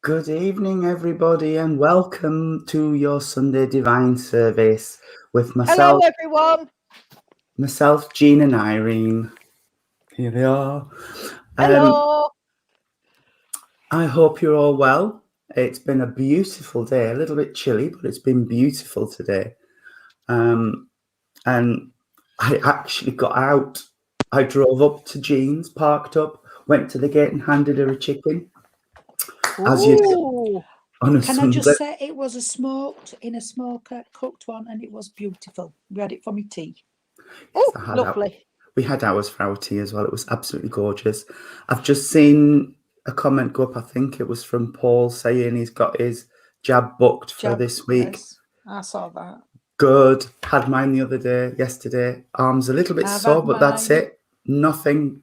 Good evening, everybody, and welcome to your Sunday Divine Service with Hello, everyone. myself, Jean, and Irene. Here they are. Hello. I hope you're all well. It's been a beautiful day, a little bit chilly, but it's been beautiful today. And I actually got out. I drove up to Jean's, parked up, went to the gate, and handed her a chicken. As you do on a Can Sunday. I just say it was a smoker, cooked one, and it was beautiful. We had it for my tea. Oh, I had lovely. We had ours for our tea as well. It was absolutely gorgeous. I've just seen a comment go up. I think it was from Paul saying he's got his jab booked for this week. Yes, I saw that. Good. Had mine the other day, yesterday. Arms a little bit sore, but that's it. Nothing.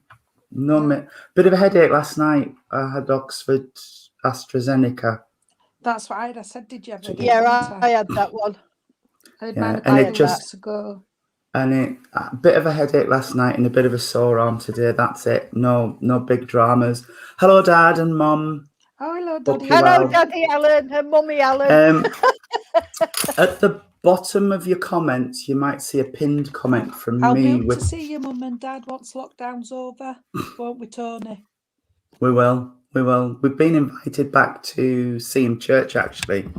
Bit of a headache last night. I had Oxford AstraZeneca. That's what I said. Did you have it? Yeah, I had that one. I had mine and it just ago. And a bit of a headache last night and a bit of a sore arm today. That's it. No big dramas. Hello, Dad and Mum. Oh, hello, Daddy. Hello, Daddy Alan and Mummy Alan. At the bottom of your comments, you might see a pinned comment from I'll me. be able to see your Mum and Dad once lockdown's over, won't we, Tony? We will. We've been invited back to Seam Church, actually.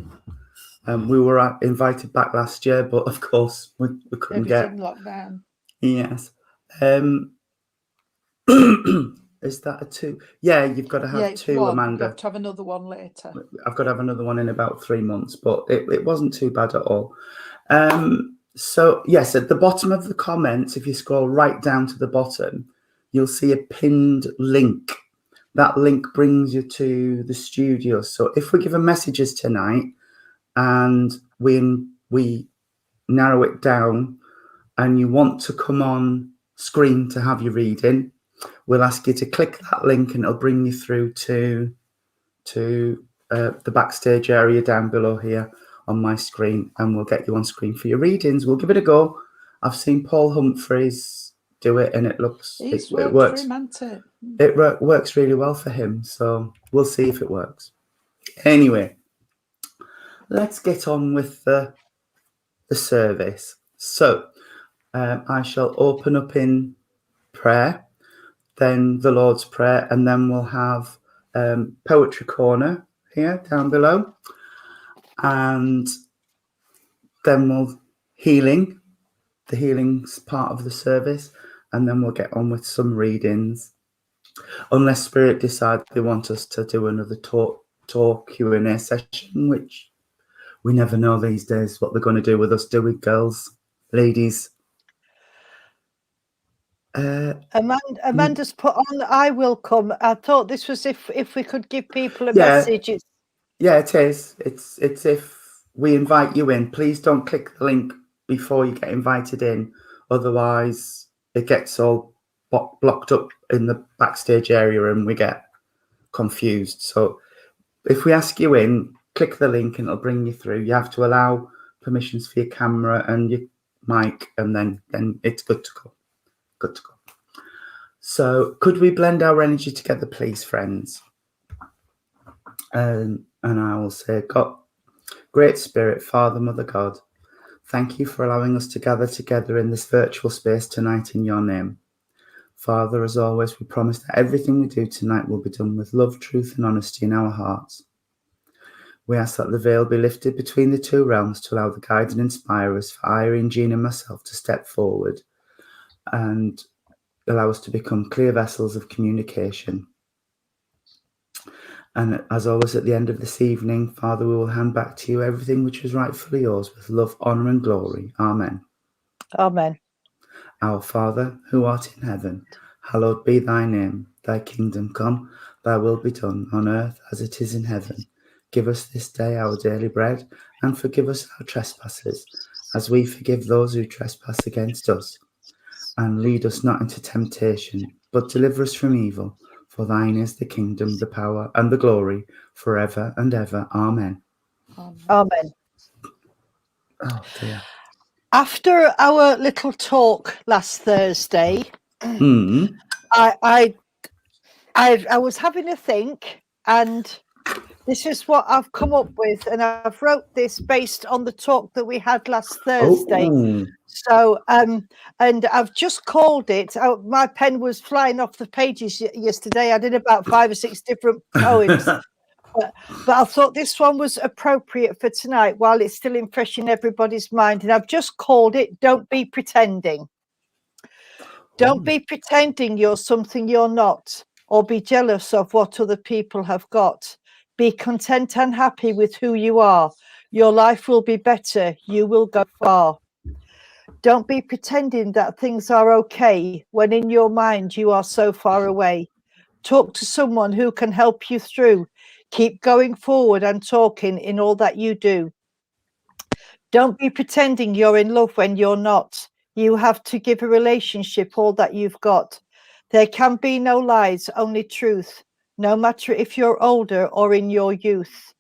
We were invited back last year, but of course we couldn't get lockdown. Yes. Is that a 2? Yeah, you've got to have 2, one. Amanda. You have to have another one later. I've got to have another one in about 3 months, but it wasn't too bad at all. So yes, at the bottom of the comments, if you scroll right down to the bottom, you'll see a pinned link. That link brings you to the studio. So if we give a messages tonight and we narrow it down and you want to come on screen to have your reading, we'll ask you to click that link and it'll bring you through to the backstage area down below here on my screen, and we'll get you on screen for your readings. We'll give it a go. I've seen Paul Humphreys do it, and it looks it works. It works really well for him, so we'll see if it works. Anyway, let's get on with the service. So I shall open up in prayer, then the Lord's Prayer, and then we'll have Poetry Corner here down below, and then we'll healing. The healing's part of the service, and then we'll get on with some readings. Unless Spirit decide they want us to do another talk Q&A session, which we never know these days what they're going to do with us, do we, girls, ladies? Amanda's put on, I will come. I thought this was if we could give people a message. Yeah, it is. It's if we invite you in. Please don't click the link before you get invited in. Otherwise, it gets all blocked up in the backstage area and we get confused. So if we ask you in, click the link and it'll bring you through. You have to allow permissions for your camera and your mic, and then it's good to go. Good to go. So could we blend our energy together, please, friends? And I will say, God, Great Spirit, Father, Mother God, thank you for allowing us to gather together in this virtual space tonight in your name. Father, as always, we promise that everything we do tonight will be done with love, truth, and honesty in our hearts. We ask that the veil be lifted between the two realms to allow the guide and inspirers for Irene, Jean, and myself to step forward and allow us to become clear vessels of communication. And as always, at the end of this evening, Father, we will hand back to you everything which is rightfully yours with love, honour, and glory. Amen. Amen. Our Father, who art in heaven, hallowed be thy name. Thy kingdom come, thy will be done on earth as it is in heaven. Give us this day our daily bread, and forgive us our trespasses, as we forgive those who trespass against us. And lead us not into temptation, but deliver us from evil. For thine is the kingdom, the power, and the glory, forever and ever. Amen. Amen. Oh dear. After our little talk last Thursday, I was having a think, and This is what I've come up with, and I've wrote this based on the talk that we had last Oh, Thursday. So, and I've just called it. My pen was flying off the pages yesterday. I did about 5 or 6 different poems, but I thought this one was appropriate for tonight while it's still fresh in everybody's mind. And I've just called it "Don't Be Pretending." Don't be pretending you're something you're not, or be jealous of what other people have got. Be content and happy with who you are. Your life will be better. You will go far. Don't be pretending that things are okay when in your mind you are so far away. Talk to someone who can help you through. Keep going forward and talking in all that you do. Don't be pretending you're in love when you're not. You have to give a relationship all that you've got. There can be no lies, only truth, no matter if you're older or in your youth.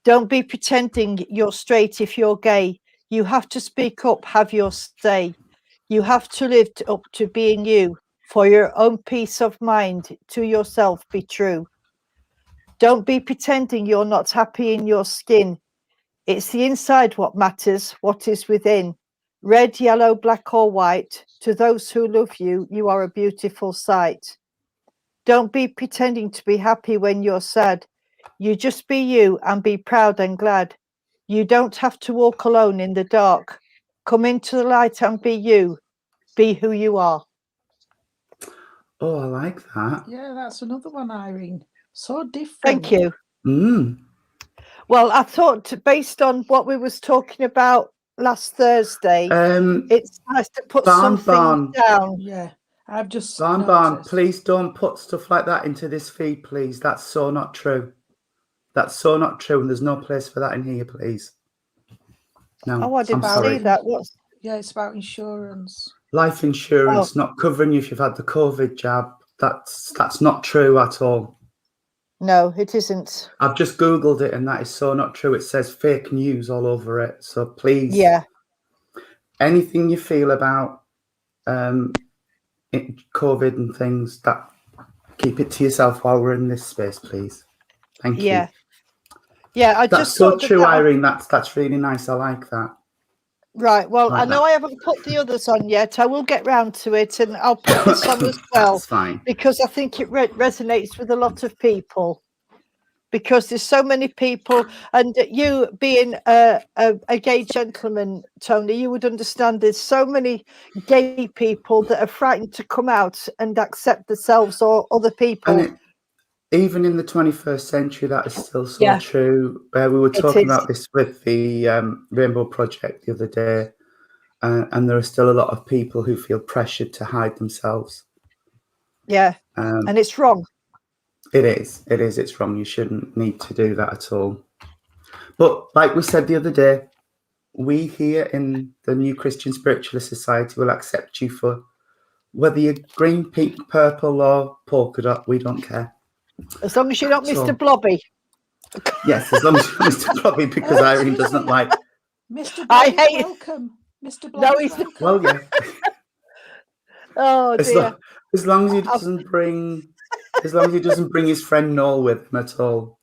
Don't be pretending you're straight if you're gay. You have to speak up, have your say. You have to live up to being you. For your own peace of mind, to yourself be true. Don't be pretending you're not happy in your skin. It's the inside what matters, what is within. Red, yellow, black or white, to those who love you, you are a beautiful sight. Don't be pretending to be happy when you're sad. You just be you and be proud and glad. You don't have to walk alone in the dark. Come into the light and be you. Be who you are. Oh, I like that. Yeah, that's another one, Irene. So different. Thank you. Mm. Well, I thought based on what we was talking about last Thursday, it's nice to put something down. Yeah, I've just Barn, please don't put stuff like that into this feed, please. That's so not true. That's so not true, and there's no place for that in here, please. No, Oh, I didn't see that. What's... Yeah, it's about insurance. Life insurance not covering you if you've had the COVID jab. That's not true at all. No, it isn't. I've just Googled it and that is so not true. It says fake news all over it. So please, anything you feel about COVID and things, that keep it to yourself while we're in this space, please. Thank you. Yeah, that's so true, Irene. That's really nice. I like that. Right. Well, I know I haven't put the others on yet. I will get round to it, and I'll put this on as well. That's fine. Because I think it resonates with a lot of people. Because there's so many people, and you being a gay gentleman, Tony, you would understand there's so many gay people that are frightened to come out and accept themselves or other people. And even in the 21st century, that is still so true. We were talking about this with the Rainbow Project the other day, and there are still a lot of people who feel pressured to hide themselves. Yeah, and it's wrong. It is. It's wrong. You shouldn't need to do that at all. But like we said the other day, we here in the New Christian Spiritualist Society will accept you for whether you're green, pink, purple or polka dot. We don't care. As long as you're not Mr. Blobby. Yes, as long as you're Mr. Blobby, because Irene doesn't like. Mr. Blobby, welcome. Mr. Blobby, no, he's welcome. Well, yeah. Oh dear. As long as he doesn't bring. As long as he doesn't bring his friend Noel with him at all.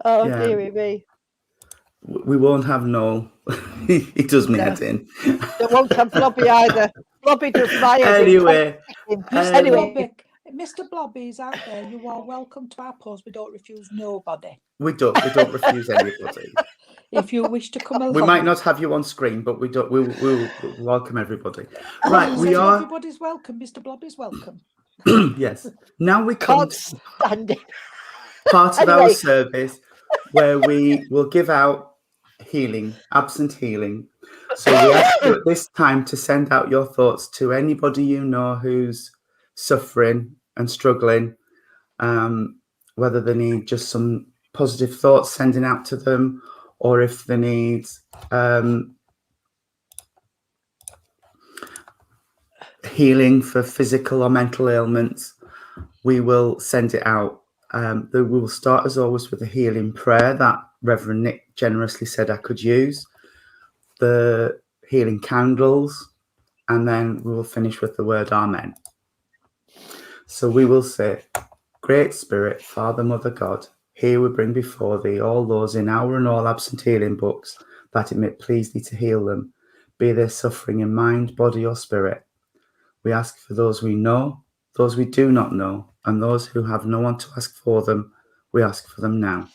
Dearie me. We won't have Noel. He does me head in. They won't have Blobby either. Blobby does my head anyway. Mr. Blobby is out there. You are welcome to our post. We don't refuse nobody. We don't refuse anybody. If you wish to come along, we might not have you on screen, but we don't. We'll welcome everybody. Right, we are. Everybody's welcome. Mr. Blobby's welcome. Yes. Now we come to part of anyway. our service where we will give out healing, absent healing. So we ask you at this time to send out your thoughts to anybody you know who's suffering and struggling, whether they need just some positive thoughts sending out to them, or if they need healing for physical or mental ailments, we will send it out. We will start, as always, with a healing prayer that Reverend Nick generously said I could use, the healing candles, and then we will finish with the word Amen. So we will say, Great Spirit, Father, Mother, God, here we bring before thee all those in our and all absent healing books, that it may please thee to heal them, be they suffering in mind, body, or spirit. We ask for those we know, those we do not know, and those who have no one to ask for them. We ask for them now.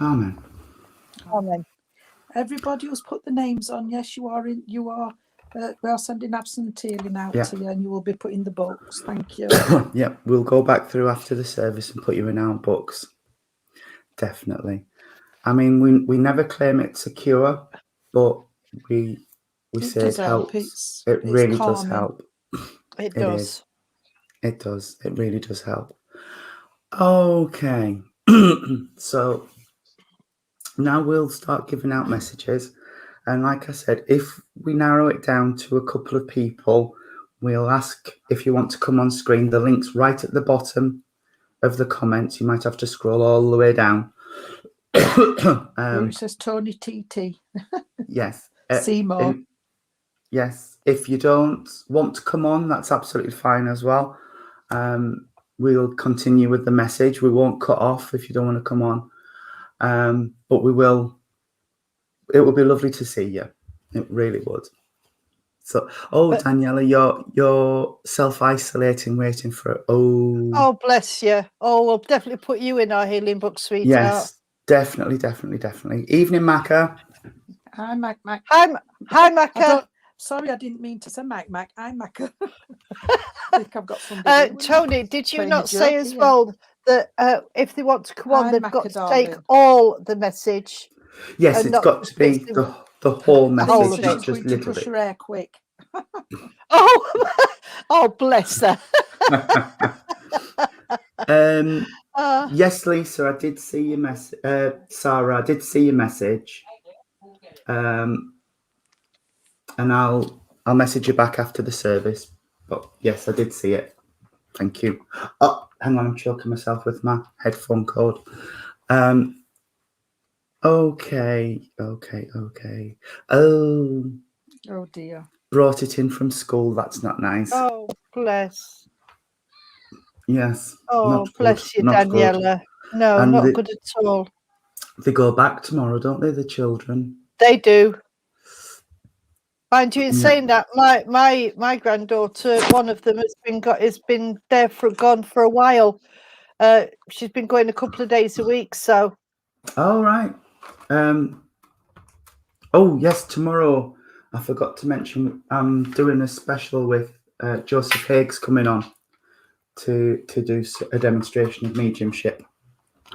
Amen. Amen. Everybody who's put the names on, yes, you are in. You are. We are sending absenteeing out Yeah. to you, and you will be put in the books. Thank you. Yeah, we'll go back through after the service and put you in our books. Definitely. I mean, we never claim it's a cure, but we say does it help. helps. It's Really does calming. help. It It does. is. It does. It really does help. Okay. So now we'll start giving out messages. And like I said, if we narrow it down to a couple of people, we'll ask if you want to come on screen. The link's right at the bottom of the comments. You might have to scroll all the way down. Where it says Tony TT. Yes. Seymour. Yes. If you don't want to come on, that's absolutely fine as well. We'll continue with the message. We won't cut off if you don't want to come on. But we will. It will be lovely to see you. It really would. So, Daniela, you're self-isolating, waiting for. Oh, bless you. Oh, we'll definitely put you in our healing book, sweetheart. Yes, definitely. Evening, Macca. Hi, Mac. Hi, Macca. Sorry, I didn't mean to say Mac. Hi, Mac. I think I've got somebody. Tony, did you playing not a say joke as here. well that if they want to come on, Hi, they've Macca, got to darling. take all the message? Yes, And it's not got to be just the whole I think message, of she's not just just going to little brush bit. her hair quick. Oh, bless her. Yes, Lisa, I did see your message. Sarah, I did see your message. And I'll message you back after the service. But yes, I did see it. Thank you. Oh, hang on, I'm choking myself with my headphone cord. Okay. Oh dear. Brought it in from school. That's not nice. Oh, bless. Yes. Oh, not bless good, you, not good. Daniela. No, And not good at all. They go back tomorrow, don't they, the children? They do. Mind you, in Yeah. saying that, my granddaughter, one of them has been there gone for a while. She's been going a couple of days a week. So. All right. Oh yes, tomorrow. I forgot to mention I'm doing a special with Joseph Higgs coming on to do a demonstration of mediumship,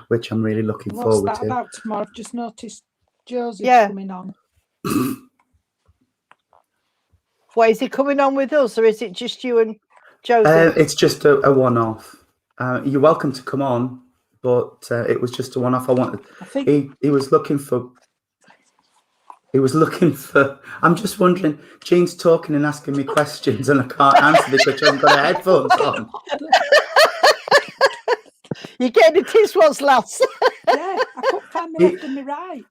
which I'm really looking forward What's that to. about tomorrow? I've just noticed Joseph's coming on. Well, is he coming on with us, or is it just you and Joseph? It's just a one-off. You're welcome to come on, but it was just a one-off. I think he was looking for. He was looking for. I'm just wondering. Jean's talking and asking me questions, and I can't answer because she hasn't got her headphones on. You're getting it is what's last. Yeah, I couldn't find me left and me right.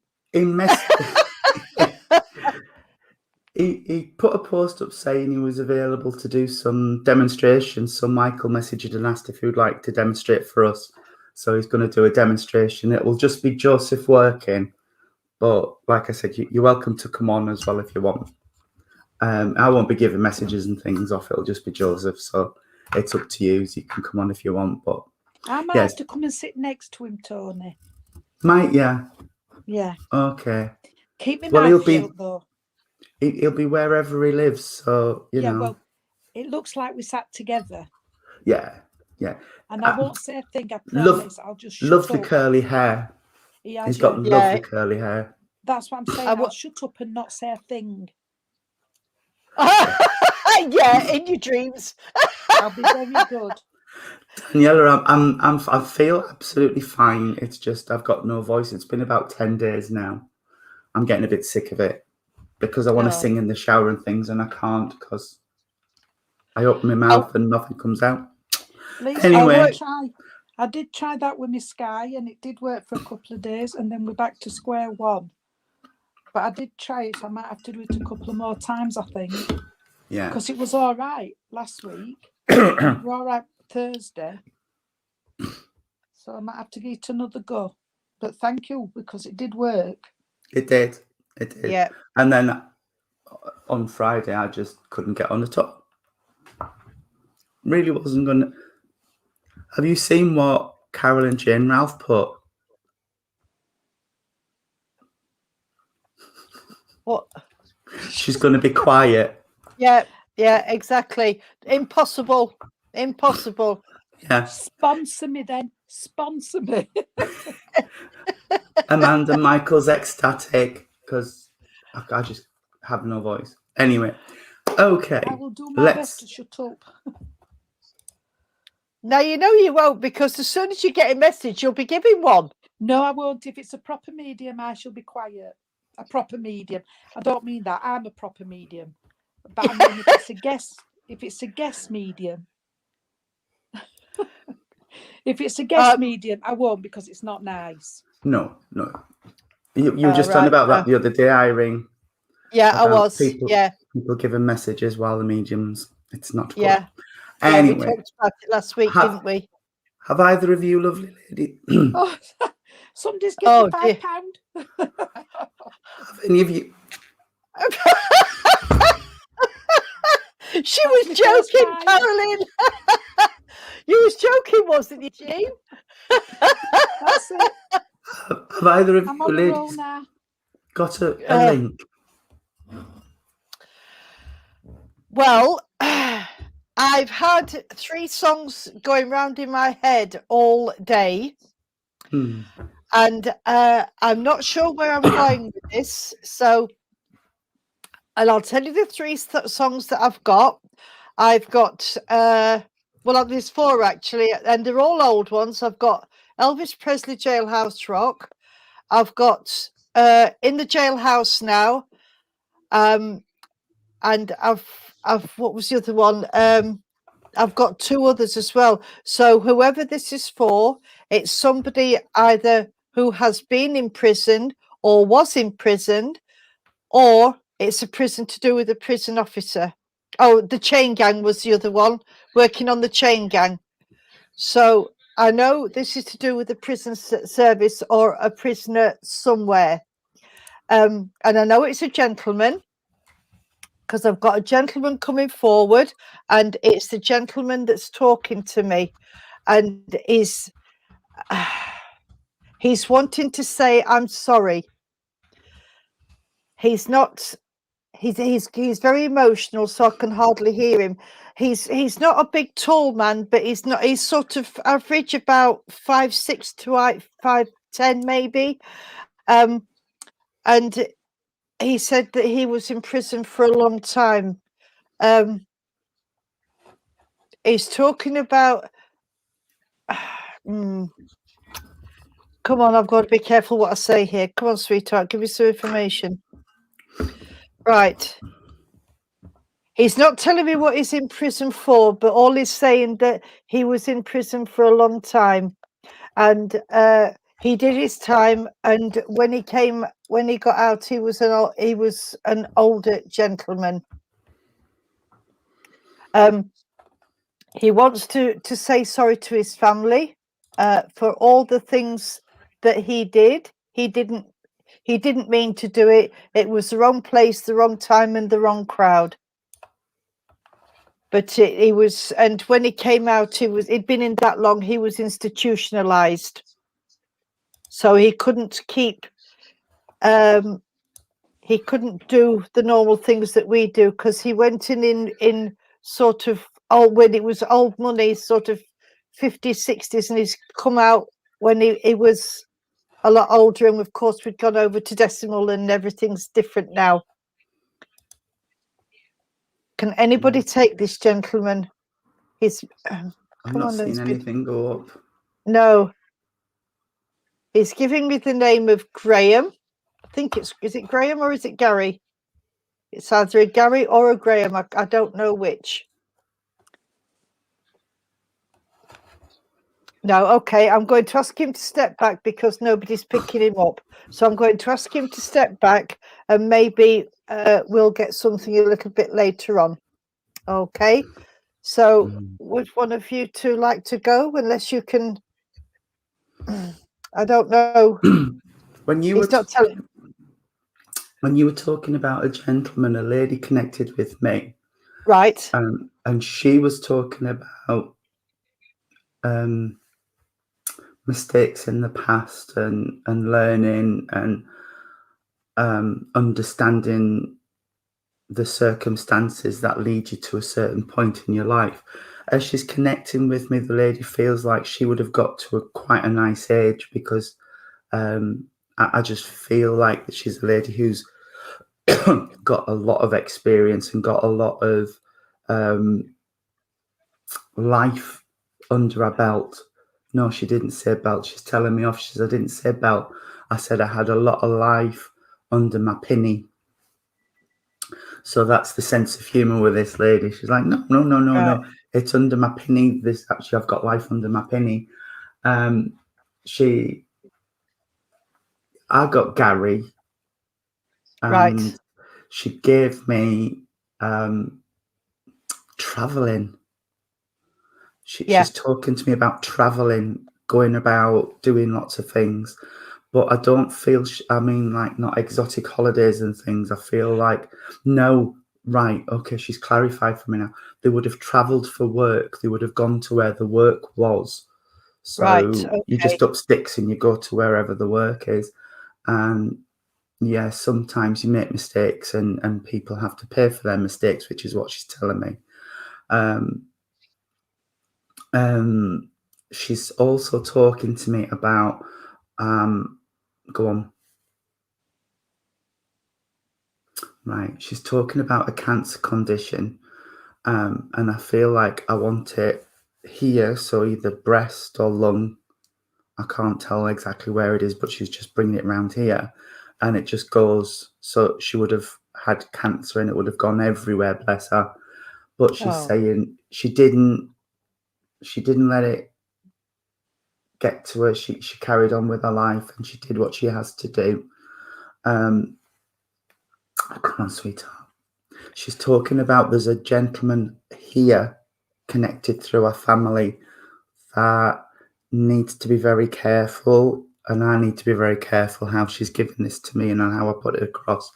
He put a post up saying he was available to do some demonstrations. So Michael messaged and asked if he would like to demonstrate for us. So he's going to do a demonstration. It will just be Joseph working. But like I said, you're welcome to come on as well if you want. I won't be giving messages and things off. It'll just be Joseph. So it's up to you. You can come on if you want. But I might have to come and sit next to him, Tony. Might, yeah. Yeah. Okay. Keep me Well, mouth shut though. he'll be wherever he lives, so you Yeah, know. well, it looks like we sat together, Yeah, yeah. and I won't say a thing. I Love, promise. I'll just shut lovely up. curly hair. He has, He's got yeah. lovely Yeah. curly hair. That's what I'm saying. I I'll wa- shut up and not say a thing. Yeah, in your dreams. I'll be very good. Daniela, I feel absolutely fine. It's just I've got no voice. It's been about 10 days now. I'm getting a bit sick of it because I want to Oh. sing in the shower and things, and I can't because I open my mouth and nothing comes out. Lisa, Anyway. I did try that with my Sky, and it did work for a couple of days, and then we're back to square one. But I did try it, so I might have to do it a couple of more times, I think. Yeah. Because it was all right last week. We were all right Thursday. So I might have to give it another go. But thank you, because it did work. It did. It did. Yeah. And then on Friday, I just couldn't get on the top. Really wasn't going to. Have you seen what Carol and Jane Ralph put? What? She's going to be quiet. Yeah, exactly. Impossible. Yeah. Sponsor me then. Sponsor me. Amanda Michael's ecstatic because I just have no voice. Anyway, okay. I will do my best to shut up. Now you know you won't, because as soon as you get a message, you'll be giving one. No, I won't. If it's a proper medium, I shall be quiet. A proper medium. I don't mean that. I'm a proper medium. But I mean, if it's a guest medium, if it's a guest medium, I won't, because it's not nice. No. You were just talking about that the other day, Irene. Yeah, I was. People giving messages while the mediums. It's not good. Yeah. Anyway, we talked about it last week, didn't we? Have either of you, lovely lady? Somebody's giving £5. Have any of you? She was joking, Caroline. You was joking, wasn't you, Jean? That's it. Have either of I'm you on the roll ladies now. got a link? Well, I've had 3 songs going round in my head all day. And I'm not sure where I'm going with this. So, and I'll tell you the 3 songs that I've got. I've got, there's 4 actually, and they're all old ones. I've got Elvis Presley, Jailhouse Rock. I've got In the Jailhouse Now. And I've what was the other one? I've got 2 others as well. So whoever this is for, it's somebody either who has been imprisoned or was imprisoned, or it's a prison to do with a prison officer. Oh, the Chain Gang was the other one, working on the Chain Gang. So I know this is to do with the prison service or a prisoner somewhere. And I know it's a gentleman, because I've got a gentleman coming forward, and it's the gentleman that's talking to me, and he's wanting to say I'm sorry. He's not. He's very emotional, so I can hardly hear him. He's not a big tall man, but he's not. He's sort of average, about 5'6" to 5'10" maybe, and he said that he was in prison for a long time. He's talking about. Come on, I've got to be careful what I say here. Come on, sweetheart, give me some information. Right. He's not telling me what he's in prison for, but all he's saying that he was in prison for a long time, and he did his time. And when he got out, he was an older gentleman. He wants to say sorry to his family for all the things that he did. He didn't mean to do it. It was the wrong place, the wrong time, and the wrong crowd. But he was, and when he came out, he'd been in that long. He was institutionalized. so he couldn't keep. He couldn't do the normal things that we do because he went in sort of when it was old money, sort of 50s, 60s, and he's come out when he was a lot older. And of course, we'd gone over to decimal and everything's different now. Can anybody take this gentleman? He's I'm come not on, seeing let's be- anything go up. no. He's giving me the name of Graham. I think is it Graham or is it Gary? It's either a Gary or a Graham. I don't know which. No, okay. I'm going to ask him to step back because nobody's picking him up. So I'm going to ask him to step back and maybe we'll get something a little bit later on. Okay. So would one of you two like to go? Unless you can. I don't know. When you He's not telling. when you were talking about a gentleman, a lady connected with me, Right. and she was talking about mistakes in the past and learning and understanding the circumstances that lead you to a certain point in your life. As she's connecting with me, the lady feels like she would have got to quite a nice age because I just feel like that she's a lady who's got a lot of experience and got a lot of life under her belt. No, she didn't say belt. She's telling me off. She says, I didn't say belt. I said I had a lot of life under my pinny. So that's the sense of humour with this lady. She's like, no. Right. It's under my pinny. This actually, I've got life under my pinny. I got Gary. And Right. she gave me traveling. She's talking to me about traveling, going about, doing lots of things. But I don't feel, like not exotic holidays and things. I feel like, no, right, okay, she's clarified for me now. They would have travelled for work. They would have gone to where the work was. So Right, okay. you just up sticks and you go to wherever the work is. And yeah, sometimes you make mistakes and people have to pay for their mistakes, which is what she's telling me. She's also talking to me about, go on. Right. She's talking about a cancer condition. And I feel like I want it here. So either breast or lung. I can't tell exactly where it is, but she's just bringing it around here. And it just goes. So she would have had cancer and it would have gone everywhere, bless her. But she's saying she didn't let it get to her. She carried on with her life and she did what she has to do. Come on, sweetheart. She's talking about there's a gentleman here connected through our family that needs to be very careful, and I need to be very careful how she's giving this to me and how I put it across.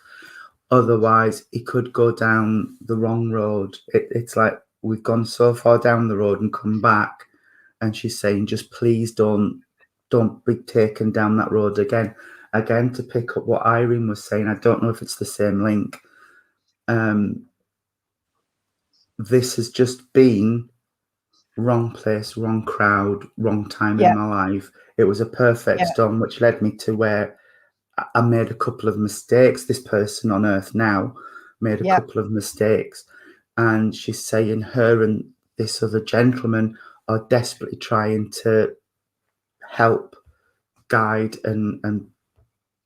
Otherwise, it could go down the wrong road. It's like we've gone so far down the road and come back, and she's saying, just please don't be taken down that road again. Again, to pick up what Irene was saying, I don't know if it's the same link. This has just been wrong place, wrong crowd, wrong time in my life. It was a perfect storm, which led me to where I made a couple of mistakes. This person on earth now made a couple of mistakes. And she's saying her and this other gentleman are desperately trying to help guide and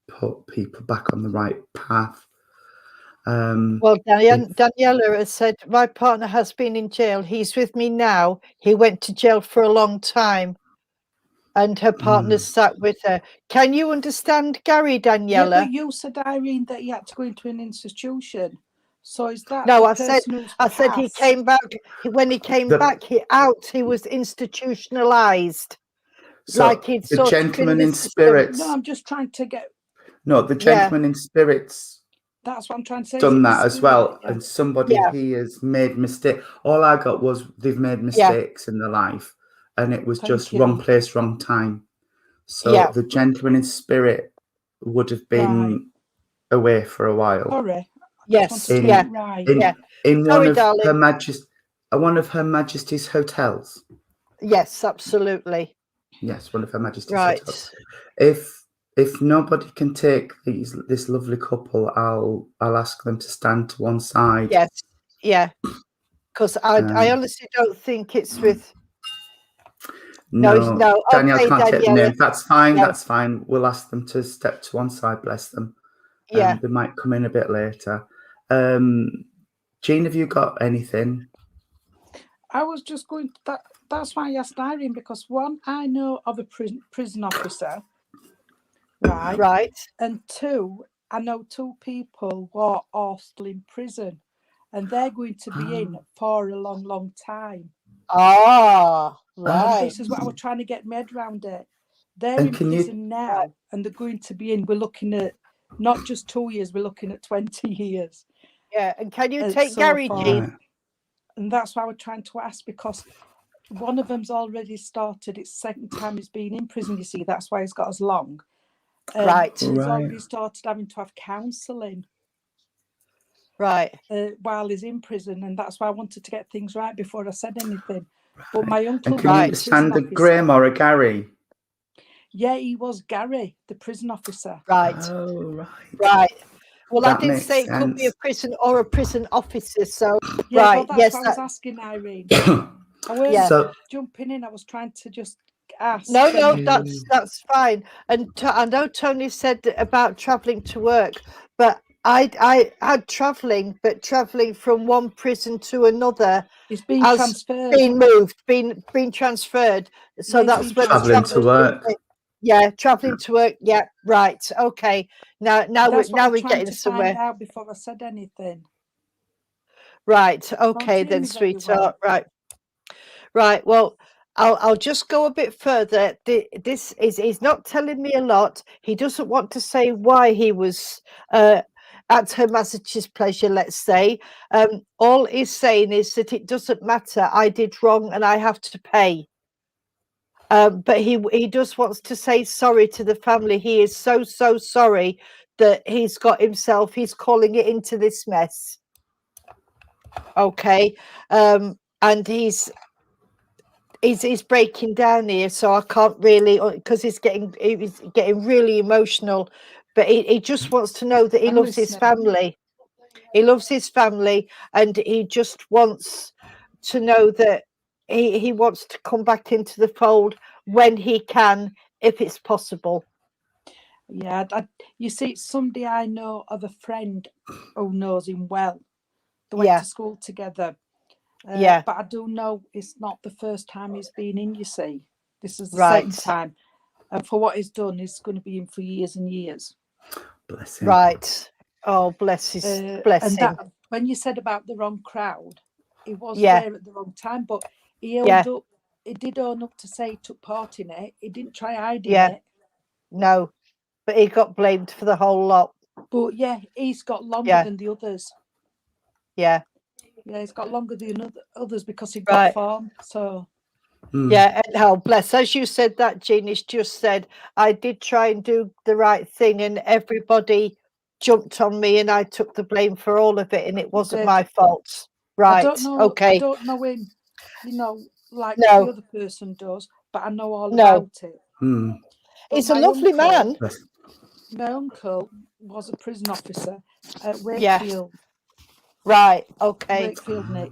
put people back on the right path. Well, Daniela has said, my partner has been in jail. He's with me now. He went to jail for a long time. And her partner's sat with her. Can you understand Gary, Daniela? Yeah, but you said, Irene, that he had to go into an institution. So is that no? I said he came back. When he came back, he was institutionalized. So like he'd the gentleman in spirits. No, I'm just trying to get. No, the gentleman in spirits. That's what I'm trying to say. Done that as well, and somebody he has made mistake. All I got was they've made mistakes in their life, and it was just wrong place, wrong time. So Yeah. the gentleman in spirit would have been away for a while. Sorry. Yes. Wanted to In- get it right. In, Yeah. in Sorry, one of darling. one of Her Majesty's hotels. Yes, absolutely. Yes, one of Her Majesty's Right. hotels. If nobody can take this lovely couple, I'll ask them to stand to one side. Yes. Yeah. Because I honestly don't think it's with. No, no. Danielle Okay, can't take the Daniela. name. That's fine. No. That's fine. We'll ask them to step to one side. Bless them. Yeah. They might come in a bit later. Jean, have you got anything? I was just going to that's why I asked Irene, because one, I know of a prison officer, right? Right. And two, I know two people who are still in prison, and they're going to be in for a long, long time. Ah, And right. this is what I was trying to get my head around it. They're And in can you- prison now, and they're going to be in. We're looking at not just 2 years, we're looking at 20 years. Yeah. And can you And take so Gary, far- Jean? Right. And that's why I was trying to ask, because one of them's already started. It's the second time he's been in prison, you see. That's why he's got as long. Right. He's Right. already started having to have counselling Right. while he's in prison. And that's why I wanted to get things right before I said anything. But my uncle And can was you a understand prison a officer. Graham or a Gary? Yeah, he was Gary, the prison officer. Right. Oh, right. Right. Well, I That did makes say it could be a sense. prison or a prison officer. So, Yeah, right. but that's Yes. what I was That, asking Irene. I weren't Yeah. So jumping in. I was trying to just ask. no, no, them. that's fine. And I know Tony said about traveling to work, but I had traveling, but traveling from one prison to another, It's been as transferred. being moved, being transferred. So Yeah, it's that's been where the travelling to travelling work. Yeah, traveling to work. Yeah, right. Okay. Now That's what I we're was trying getting to find somewhere. out before I said anything. Right. Okay hear then, me very sweetheart. Right. Right. Well, I'll just go a bit further. This is he's not telling me a lot. He doesn't want to say why he was at Her Majesty's pleasure, let's say. All he's saying is that it doesn't matter. I did wrong and I have to pay. But he just wants to say sorry to the family. He is so sorry that he's he's calling it into this mess. Okay. And he's breaking down here, so I can't really, because he's getting really emotional. But he just wants to know that he I'm loves his listening. family. He loves his family, and he just wants to know that he wants to come back into the fold when he can, if it's possible. Yeah, you see, somebody I know of a friend who knows him well. They went Yeah. to school together. Yeah. But I do know it's not the first time he's been in, you see. This is the Right. second time. And for what he's done, he's going to be in for years and years. Bless him. Right. Oh, bless his bless and him. that, when you said about the wrong crowd, he was Yeah. there at the wrong time, but he Yeah. owned up. He did own up to say he took part in it. He didn't try hiding Yeah. it. No, but he got blamed for the whole lot. But yeah, he's got longer Yeah. than the others. Yeah. Yeah, he's got longer than others because he got Right. farm. So Yeah, and how bless. As you said that, Jean, it's just said, I did try and do the right thing and everybody jumped on me and I took the blame for all of it and it wasn't did. my fault. Right. I don't know. Okay. I don't know him, like No. the other person does, but I know all No. about it. But He's a my lovely uncle- man. My uncle was a prison officer at Yeah. Wakefield. Right. Okay. Wakefield, Nick.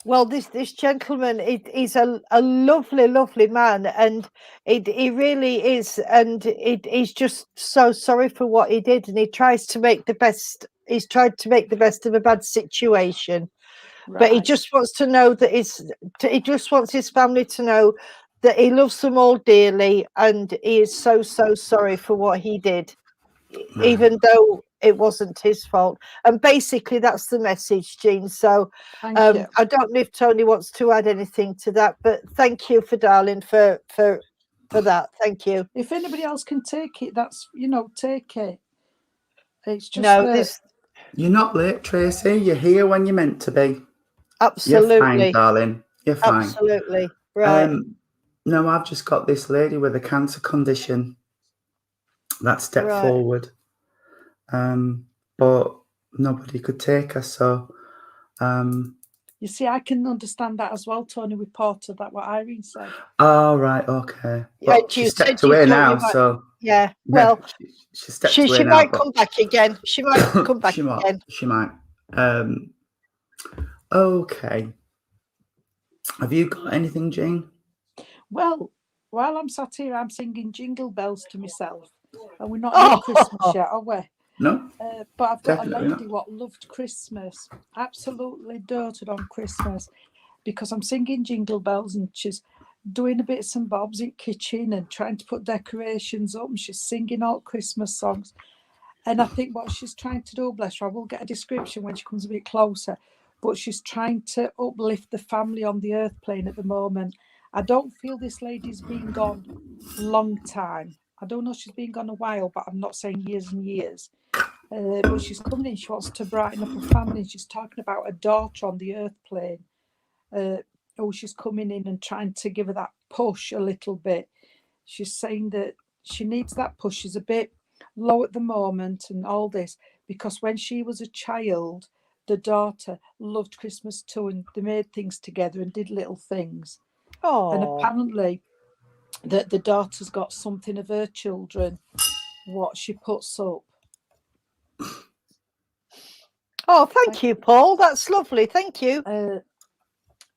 Well, this gentleman, he's a lovely man, and he really is, and he's just so sorry for what he did, and he tries to make the best. He's tried to make the best of a bad situation, but he Right. just wants to know that he just wants his family to know that he loves them all dearly, and he is so sorry for what he did, even though it wasn't his fault. And basically, that's the message, Jean. So. Thank you. I don't know if Tony wants to add anything to that, but thank you for darling for that. Thank you. If anybody else can take it, that's take it. It's just No, that- this You're not late, Tracy. You're here when you're meant to be. You're fine, absolutely, darling. You're fine. absolutely right. No, I've just got this lady with a cancer condition that stepped Right. forward, but nobody could take her. So, You see, I can understand that as well, Tony, with Porter, that what Irene said. oh right, okay. Yeah, But she you said stepped you away thought now, you might- so Yeah. yeah, Well, she stepped she away now. might but come back again. She might come back she might. again. She might. Okay. Have you got anything, Jane? Well, while I'm sat here, I'm singing Jingle Bells to myself. And we're not Oh. in Christmas yet, are we? No? But I've got Definitely a not. lady what loved Christmas, absolutely doted on Christmas, because I'm singing Jingle Bells and she's doing a bits and bobs in kitchen and trying to put decorations up, and she's singing all Christmas songs. And I think what she's trying to do, bless her, I will get a description when she comes a bit closer, but she's trying to uplift the family on the earth plane at the moment. I don't feel this lady's been gone a long time. I don't know, she's been gone a while, but I'm not saying years and years. But she's coming in, she wants to brighten up her family. She's talking about a daughter on the earth plane. She's coming in and trying to give her that push a little bit. She's saying that she needs that push. She's a bit low at the moment and all this, because when she was a child, the daughter loved Christmas too, and they made things together and did little things. Oh. And apparently the daughter's got something of her children, what she puts up. Oh, thank you, Paul. That's lovely. Thank you.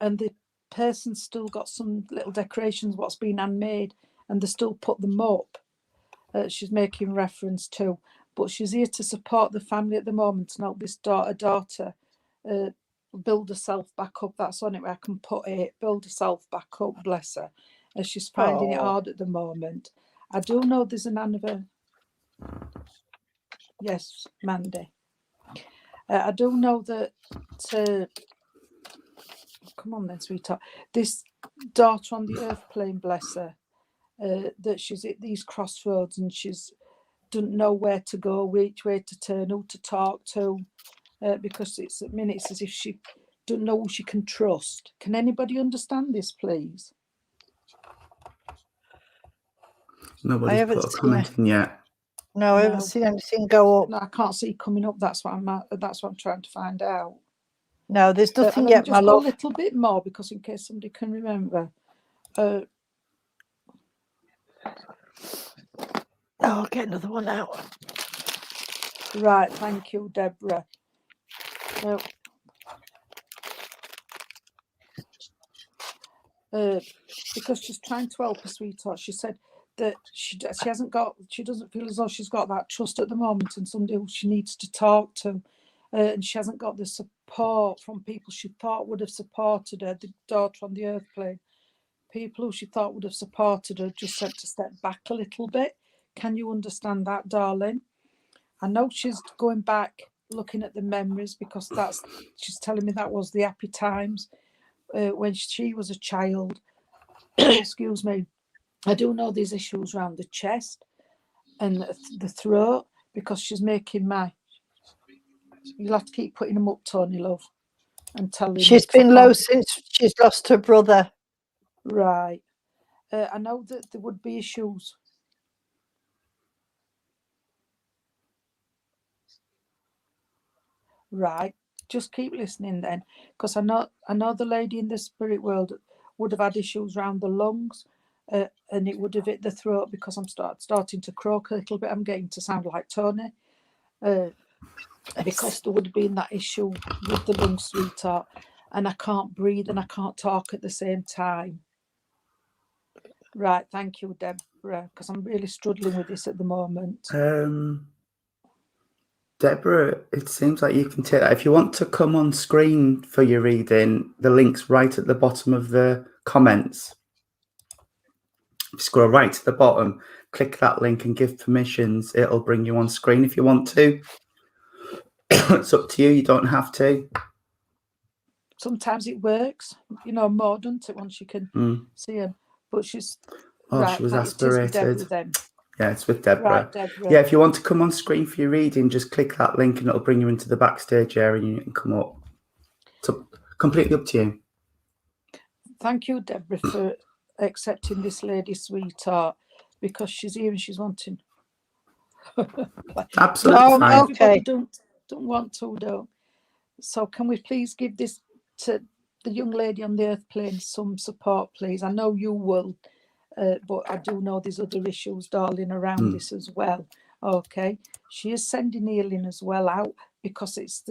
And the person's still got some little decorations, what's been handmade, and they still put them up. She's making reference to, but she's here to support the family at the moment and help this daughter build herself back up. That's on it where I can put it, build herself back up, bless her, as she's finding it hard at the moment. I do know there's an anniversary. Yes, Mandy. I do know that, come on then, sweetheart, this daughter on the earth plane, bless her, that she's at these crossroads and she's doesn't know where to go, which way to turn, who to talk to, because it's at minutes as if she doesn't know who she can trust. Can anybody understand this, please? Nobody's put a comment in yet. No, I haven't seen anything go up. No, I can't see coming up. That's what I'm trying to find out. No, there's nothing Let yet, me my just go love. a little bit more, because in case somebody can remember. Oh, I'll get another one out. Right, thank you, Deborah. Because she's trying to help her, sweetheart. She said that she doesn't feel as though she's got that trust at the moment, and somebody who she needs to talk to, and she hasn't got the support from people she thought would have supported her, the daughter on the earth plane. People who she thought would have supported her just said to step back a little bit. Can you understand that, darling? I know she's going back, looking at the memories, because she's telling me that was the happy times when she was a child. Excuse me. I do know there's issues around the chest and the throat, because she's making you'll have to keep putting them up, Tony, love, and telling me. She's been low since she's lost her brother. Right. I know that there would be issues. Right. Just keep listening then, because I know the lady in the spirit world would have had issues around the lungs, and it would have hit the throat, because I'm starting to croak a little bit. I'm getting to sound like Tony, because there would have been that issue with the lungs, sweetheart, and I can't breathe and I can't talk at the same time. Right, thank you, Deborah, because I'm really struggling with this at the moment. Deborah, it seems like you can take that. If you want to come on screen for your reading, the link's right at the bottom of the comments. Scroll right to the bottom, click that link and give permissions. It'll bring you on screen if you want to. It's up to you. You don't have to. Sometimes it works, more, doesn't it, once you can see him. But she's... Oh, right, she was it is with aspirated. Deborah then. Yeah, it's with Deborah. Right, Deborah. Yeah, if you want to come on screen for your reading, just click that link and it'll bring you into the backstage area and you can come up. It's completely up to you. Thank you, Deborah, for accepting this lady, sweetheart, because she's here and she's wanting. Absolutely Oh, fine. Everybody okay. don't want to, though. So can we please give this to the young lady on the earth plane some support, please? I know you will, but I do know there's other issues, darling, around this as well. Okay, she is sending healing as well out, because it's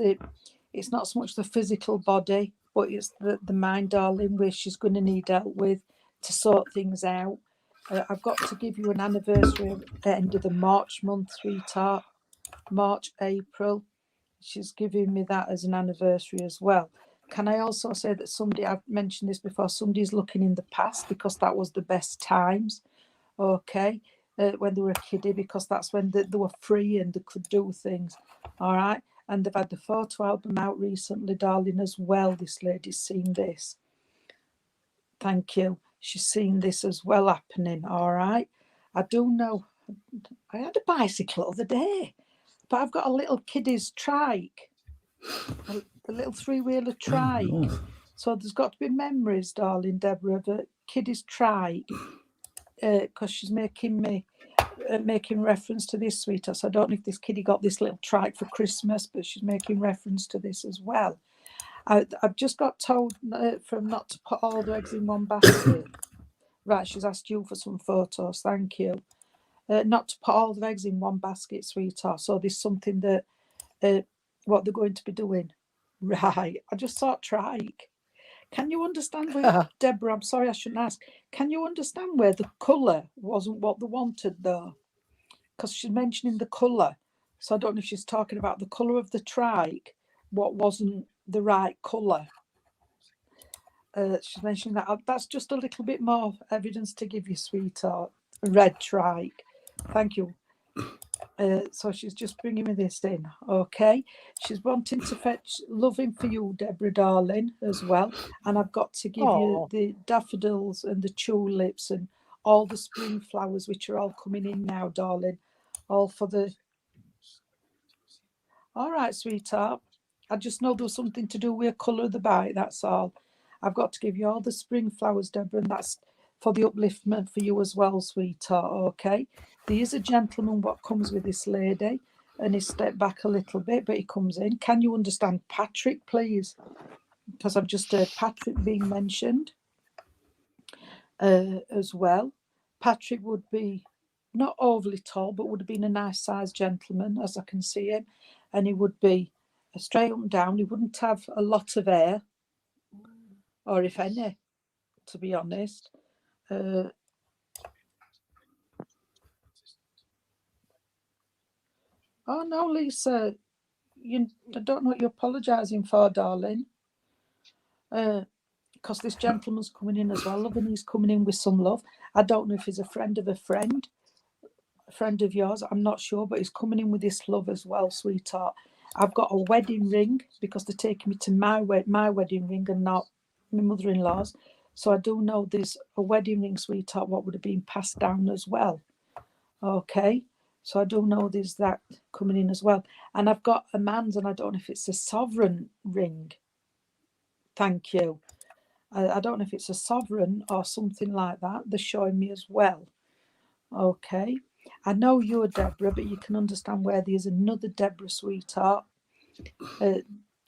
not so much the physical body, but it's the mind, darling, where she's going to need help with to sort things out. I've got to give you an anniversary at the end of the March month, sweetheart. March, April. She's giving me that as an anniversary as well. Can I also say that somebody, I've mentioned this before, somebody's looking in the past, because that was the best times, okay, when they were a kiddie, because that's when they were free and they could do things, all right? And they've had the photo album out recently, darling, as well. This lady's seen this. Thank you. She's seen this as well happening, all right? I do know, I had a bicycle the other day, but I've got a little kiddie's trike, a little three-wheeler trike. Oh. So there's got to be memories, darling Deborah, of a kiddie's trike, because she's making reference to this, sweetheart. So I don't know if this kiddie got this little trike for Christmas, but she's making reference to this as well. I've just got told from not to put all the eggs in one basket. Right, she's asked you for some photos. Thank you. Not to put all the eggs in one basket, sweetheart. So there's something that what they're going to be doing. Right. I just saw trike. Can you understand where, Deborah, I'm sorry I shouldn't ask. Can you understand where the colour wasn't what they wanted, though? Because she's mentioning the colour. So I don't know if she's talking about the colour of the trike, what wasn't the right colour. She's mentioning that. That's just a little bit more evidence to give you, sweetheart. A red trike. Thank you. So she's just bringing me this in, okay? She's wanting to fetch loving for you, Deborah, darling, as well. And I've got to give you the daffodils and the tulips and all the spring flowers, which are all coming in now, darling. All for the... All right, sweetheart. I just know there was something to do with the colour of the bite, that's all. I've got to give you all the spring flowers, Deborah, and that's for the upliftment for you as well, sweetheart, okay? There is a gentleman what comes with this lady, and he stepped back a little bit, but he comes in. Can you understand Patrick, please? Because I've just heard Patrick being mentioned as well. Patrick would be not overly tall, but would have been a nice sized gentleman, as I can see him. And he would be straight up and down. He wouldn't have a lot of hair, or if any, to be honest. Oh no, Lisa, I don't know what you're apologising for, darling. Because this gentleman's coming in as well, love, and he's coming in with some love. I don't know if he's a friend of a friend of yours. I'm not sure, but he's coming in with this love as well, sweetheart. I've got a wedding ring because they're taking me to my wedding ring and not my mother-in-law's. So I do know there's a wedding ring, sweetheart, what would have been passed down as well. Okay. So I do know there's that coming in as well. And I've got a man's, and I don't know if it's a sovereign ring. Thank you. I don't know if it's a sovereign or something like that. They're showing me as well. Okay. I know you're Deborah, but you can understand where there's another Deborah, sweetheart,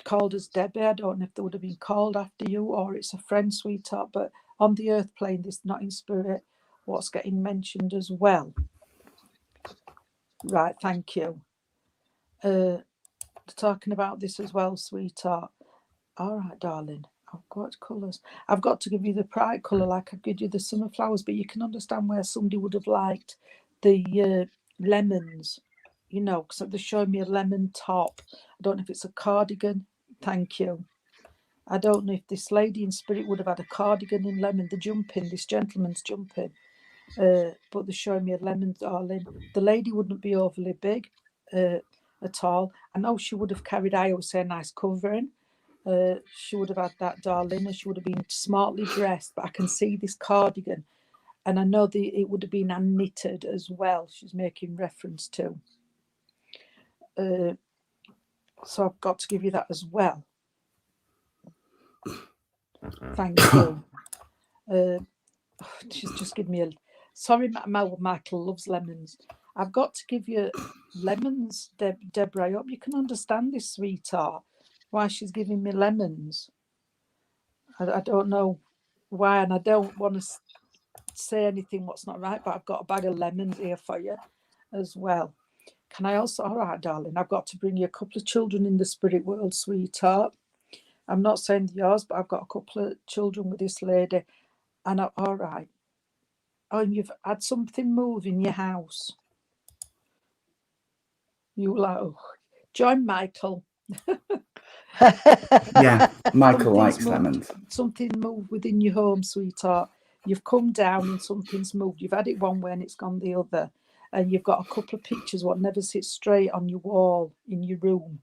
called as Debbie. I don't know if they would have been called after you or it's a friend, sweetheart, but on the earth plane, this not in spirit, what's getting mentioned as well. Right, thank you. Talking about this as well, sweetheart. All right, darling. I've got colours. I've got to give you the pride colour like I give you the summer flowers, but you can understand where somebody would have liked the lemons, because they're showing me a lemon top. I don't know if it's a cardigan. Thank you. I don't know if this lady in spirit would have had a cardigan in lemon. They're jumping. This gentleman's jumping. But they're showing me a lemon, darling. The lady wouldn't be overly big at all. I know she would have carried, I always say, a nice covering. She would have had that, darling, and she would have been smartly dressed. But I can see this cardigan, and I know it would have been hand knitted as well. She's making reference to. So I've got to give you that as well. Thank you. She's just given me a. Sorry, Michael loves lemons. I've got to give you lemons, Deborah. I hope you can understand this, sweetheart. Why she's giving me lemons. I don't know why, and I don't want to say anything what's not right, but I've got a bag of lemons here for you as well. Can I also? All right, darling. I've got to bring you a couple of children in the spirit world, sweetheart. I'm not saying yours, but I've got a couple of children with this lady. And all right. Oh, and you've had something move in your house. You like, oh, join Michael. Yeah, Michael likes Something's lemons. Something moved within your home, sweetheart. You've come down and something's moved. You've had it one way and it's gone the other. And you've got a couple of pictures what never sit straight on your wall in your room.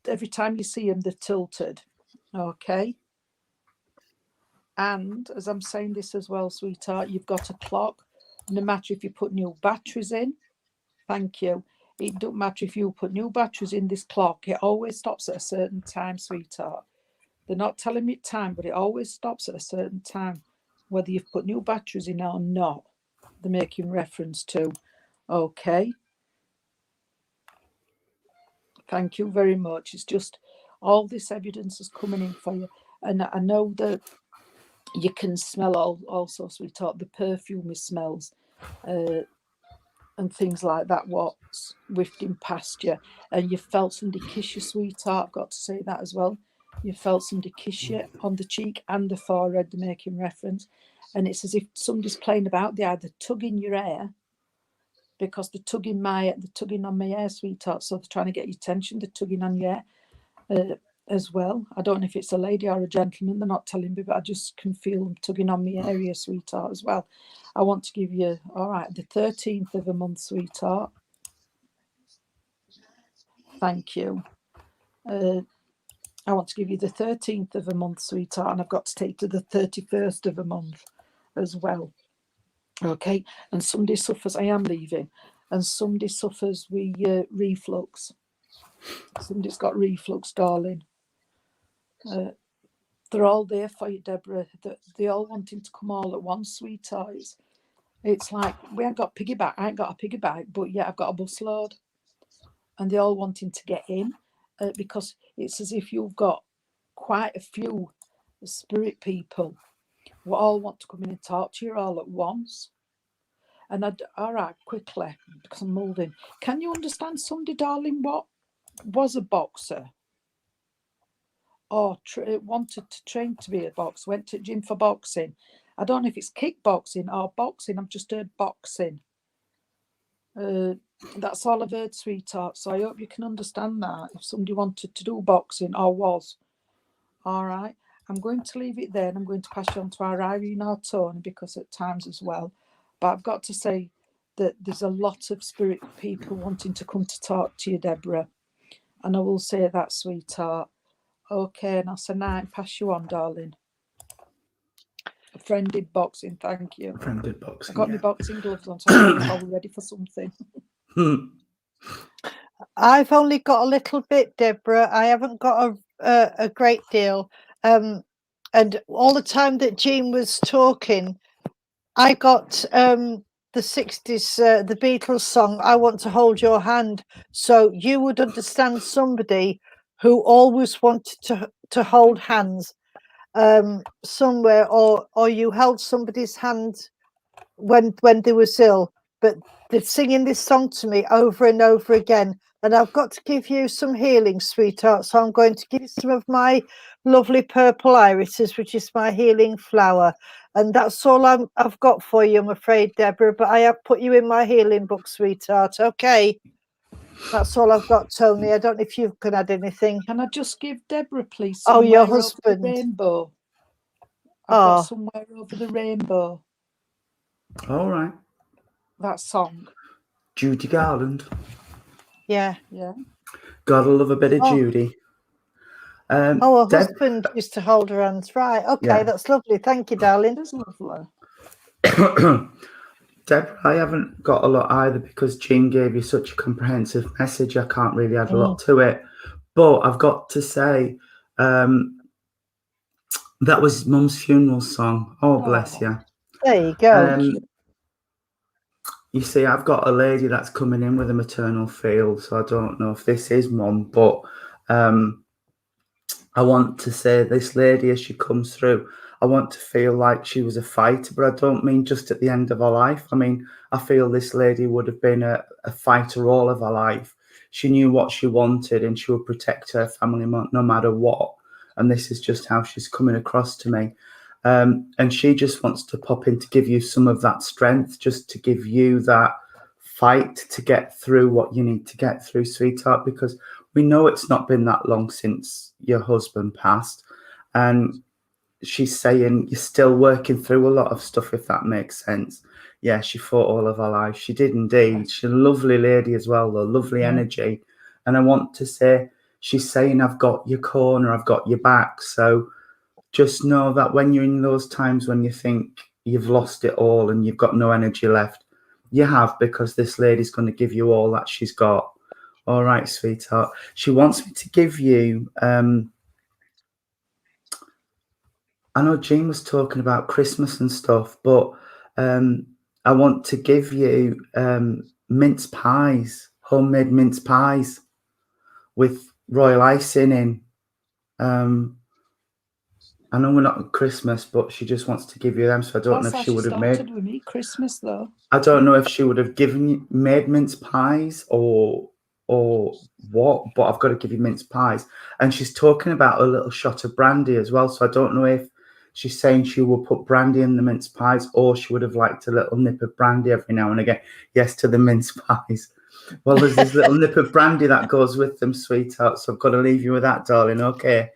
Every time you see them, they're tilted. Okay. And as I'm saying this as well, sweetheart, you've got a clock. No matter if you put new batteries in, thank you. It don't matter if you put new batteries in this clock. It always stops at a certain time, sweetheart. They're not telling me time, but it always stops at a certain time. Whether you've put new batteries in or not, they're making reference to. Okay. Thank you very much. It's just all this evidence is coming in for you. And I know that you can smell also, sweetheart, the perfume it smells and things like that, what's wafting past you. And you felt somebody kiss you, sweetheart. I've got to say that as well. You felt somebody kiss you on the cheek and the forehead, they're making reference. And it's as if somebody's playing about. They're either tugging your hair, because they're tugging on my hair, sweetheart. So they're trying to get your attention. They're tugging on your hair as well. I don't know if it's a lady or a gentleman. They're not telling me, but I just can feel them tugging on my area, sweetheart, as well. I want to give you, all right, the 13th of a month, sweetheart. Thank you. I want to give you the 13th of a month, sweetheart, and I've got to take to the 31st of a month as well. Okay, and somebody suffers, I am leaving, and somebody suffers with reflux. Somebody's got reflux, darling. They're all there for you, Deborah. They're all wanting to come all at once, sweetheart. It's like, we ain't got piggyback. I ain't got a piggyback, but yeah, I've got a busload. And they're all wanting to get in because it's as if you've got quite a few spirit people who all want to come in and talk to you all at once. And all right, quickly, because I'm moving. Can you understand somebody, darling, what was a boxer? Or wanted to train to be a boxer, went to gym for boxing. I don't know if it's kickboxing or boxing. I've just heard boxing. That's all I've heard, sweetheart. So I hope you can understand that. If somebody wanted to do boxing or was. All right. I'm going to leave it there and I'm going to pass you on to our Irene or Tony because at times as well. But I've got to say that there's a lot of spirit people wanting to come to talk to you, Deborah. And I will say that, sweetheart. Okay, and I'll say night and pass you on, darling. A friend did boxing, thank you. A friend did boxing. I got my boxing gloves on, so I'm probably ready for something. I've only got a little bit, Deborah. I haven't got a great deal. And all the time that Jean was talking, I got the 60s, the Beatles song, I Want to Hold Your Hand. So you would understand somebody who always wanted to hold hands somewhere, or you held somebody's hand when they was ill. But they're singing this song to me over and over again. And I've got to give you some healing, sweetheart. So I'm going to give you some of my lovely purple irises, which is my healing flower. And that's all I've got for you, I'm afraid, Deborah. But I have put you in my healing book, sweetheart. Okay. That's all I've got, Tony. I don't know if you can add anything. Can I just give Deborah, please? Oh, your Somewhere husband. Over the rainbow. I've got Somewhere Over the Rainbow. All right. That song. Judy Garland. Yeah. Yeah. Gotta love a bit of Judy. Her husband used to hold her hands. Right. Okay, yeah. That's lovely. Thank you, darling. That's lovely. Deb, I haven't got a lot either because Jean gave you such a comprehensive message. I can't really add a lot to it. But I've got to say, That was Mum's funeral song. Oh, bless Oh. you. There you go. You see, I've got a lady that's coming in with a maternal field, so I don't know if this is Mum, but I want to say this lady, as she comes through, I want to feel like she was a fighter, but I don't mean just at the end of her life. I mean, I feel this lady would have been a fighter all of her life. She knew what she wanted and she would protect her family no matter what. And this is just how she's coming across to me. And she just wants to pop in to give you some of that strength, just to give you that fight to get through what you need to get through, sweetheart, because we know it's not been that long since your husband passed. And she's saying you're still working through a lot of stuff, if that makes sense. Yeah, she fought all of her life. She did indeed. She's a lovely lady as well, though, lovely energy. And I want to say, she's saying, I've got your corner, I've got your back. So just know that when you're in those times when you think you've lost it all and you've got no energy left, you have, because this lady's going to give you all that she's got. All right, sweetheart. She wants me to give you, I know Jean was talking about Christmas and stuff, but I want to give you mince pies, homemade mince pies with royal icing in. I know we're not at Christmas, but she just wants to give you them. So I don't know if she would have made. With me Christmas though. I don't know if she would have made mince pies or what, but I've got to give you mince pies. And she's talking about a little shot of brandy as well. So I don't know if she's saying she will put brandy in the mince pies, or she would have liked a little nip of brandy every now and again. Yes, to the mince pies. Well, there's this little nip of brandy that goes with them, sweetheart. So I've got to leave you with that, darling. Okay.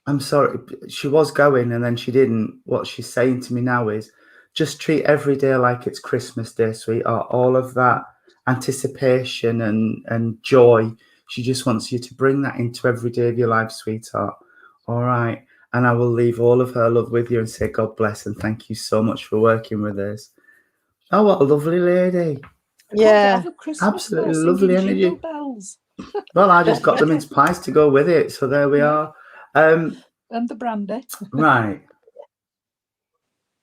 I'm sorry, she was going and then she didn't. What she's saying to me now is just treat every day like it's Christmas Day, sweetheart. All of that anticipation and joy, she just wants you to bring that into every day of your life, sweetheart. All right. And I will leave all of her love with you and say God bless and thank you so much for working with us. Oh, what a lovely lady. Yeah. Absolutely lovely energy. Bells. Well, I just got the mince pies to go with it. So there we are. And the brandy. Right.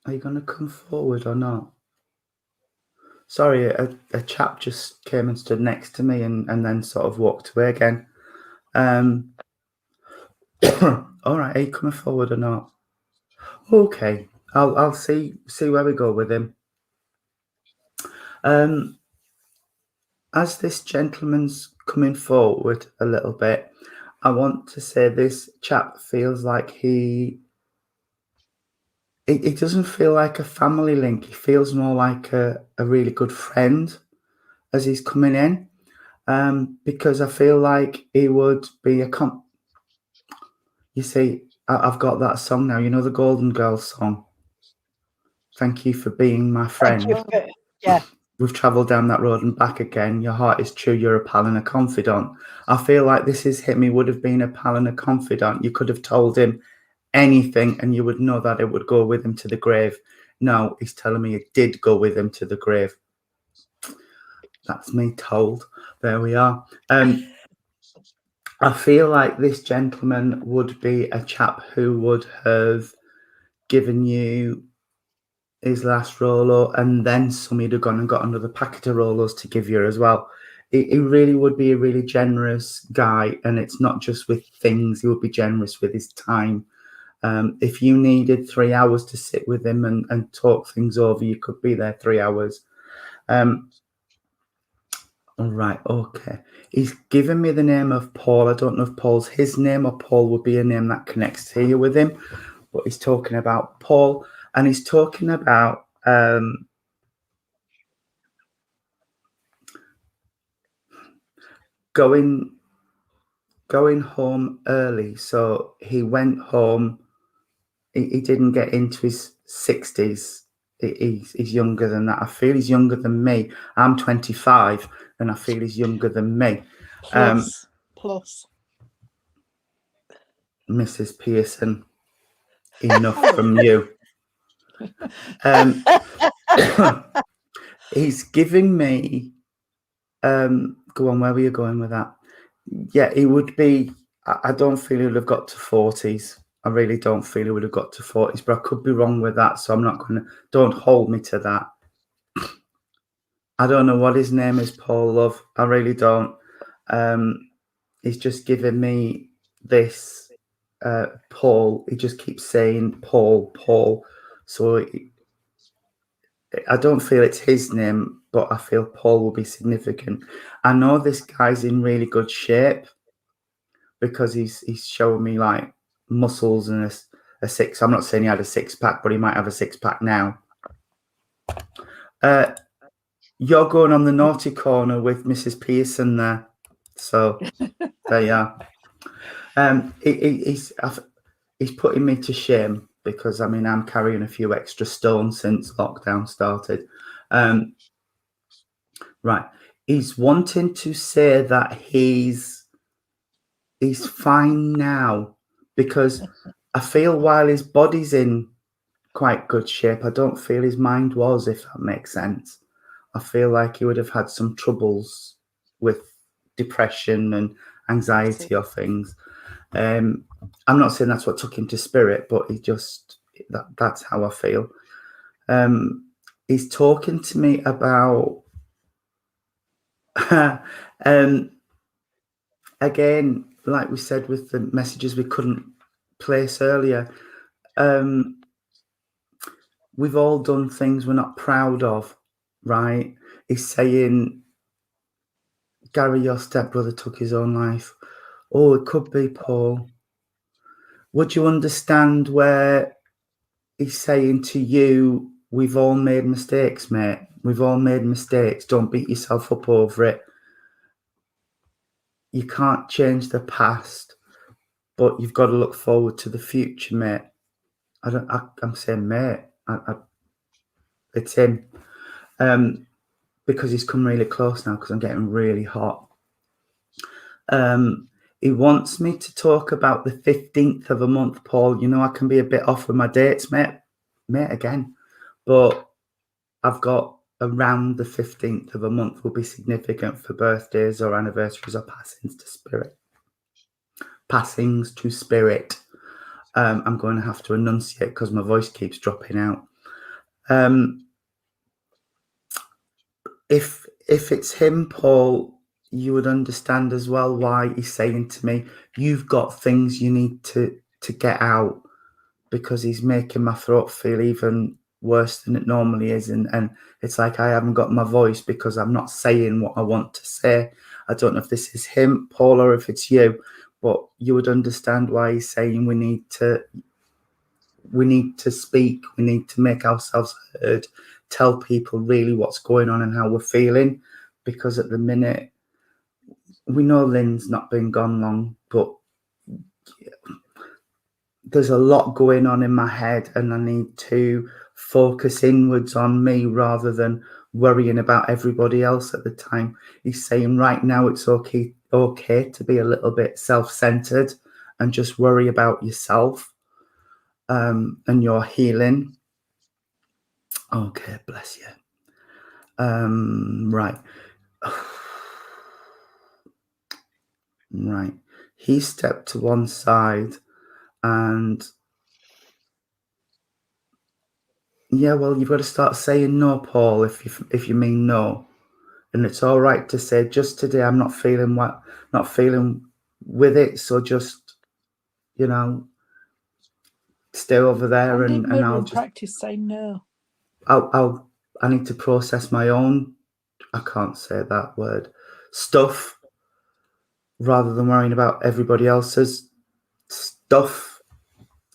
Are you going to come forward or not? Sorry, a chap just came and stood next to me and then sort of walked away again. All right, are you coming forward or not? Okay, I'll see where we go with him. As this gentleman's coming forward a little bit, I want to say this chap feels like it doesn't feel like a family link. He feels more like a really good friend as he's coming in, because I feel like he would be you see, I've got that song now, you know, the Golden Girls song. Thank you for being my friend. Yeah. We've travelled down that road and back again. Your heart is true. You're a pal and a confidant. I feel like this is him. He would have been a pal and a confidant. You could have told him anything and you would know that it would go with him to the grave. No, he's telling me it did go with him to the grave. That's me told. There we are. I feel like this gentleman would be a chap who would have given you his last Rolo and then some. He'd have gone and got another packet of Rolos to give you as well. He really would be a really generous guy, and it's not just with things. He would be generous with his time. If you needed 3 hours to sit with him and talk things over, you could be there 3 hours. All right, okay. He's given me the name of Paul. I don't know if Paul's his name or Paul would be a name that connects here with him, but he's talking about Paul, and he's talking about going home early. So he went home. He didn't get into his 60s. He's younger than that. I feel he's younger than me. I'm 25 and I feel he's younger than me. Plus. Mrs. Pearson, enough from you. He's giving me, go on, where were you going with that? Yeah, it would be, I don't feel he would have got to 40s. I really don't feel he would have got to 40s, but I could be wrong with that. So I'm not going to, don't hold me to that. I don't know what his name is, Paul Love. I really don't. He's just given me this Paul. He just keeps saying Paul, Paul. So I don't feel it's his name, but I feel Paul will be significant. I know this guy's in really good shape because he's showing me like muscles and a six. I'm not saying he had a six-pack, but he might have a six-pack now. You're going on the naughty corner with Mrs. Pearson there. So there you are. He's putting me to shame because, I mean, I'm carrying a few extra stones since lockdown started. Right. He's wanting to say that he's fine now because I feel while his body's in quite good shape, I don't feel his mind was, if that makes sense. I feel like he would have had some troubles with depression and anxiety or things. I'm not saying that's what took him to spirit, but he just, that's how I feel. He's talking to me about, again, like we said with the messages we couldn't place earlier, we've all done things we're not proud of, right? He's saying, Gary, your stepbrother took his own life. Oh, it could be, Paul. Would you understand where he's saying to you, we've all made mistakes, mate. We've all made mistakes. Don't beat yourself up over it. You can't change the past, but you've got to look forward to the future, mate. I'm saying, mate. It's him. Because he's come really close now because I'm getting really hot. He wants me to talk about the 15th of a month, Paul. You know, I can be a bit off with my dates, mate, again. But I've got around the 15th of a month will be significant for birthdays or anniversaries or passings to spirit. Passings to spirit. I'm going to have to enunciate because my voice keeps dropping out. If it's him, Paul, you would understand as well why he's saying to me, you've got things you need to get out, because he's making my throat feel even worse than it normally is. And it's like I haven't got my voice because I'm not saying what I want to say. I don't know if this is him, Paul, or if it's you, but you would understand why he's saying we need to speak, we need to make ourselves heard, tell people really what's going on and how we're feeling, because at the minute we know Lynn's not been gone long, but there's a lot going on in my head and I need to focus inwards on me rather than worrying about everybody else at the time. He's saying right now it's okay to be a little bit self-centered and just worry about yourself and your healing. Okay, bless you. Right. Right. He stepped to one side and yeah, well, you've got to start saying no, Paul, if you mean no. And it's all right to say, just today I'm not feeling with it, so just, you know, stay over there and I'll just practice saying no. I need to process my own, I can't say that word, stuff, rather than worrying about everybody else's stuff.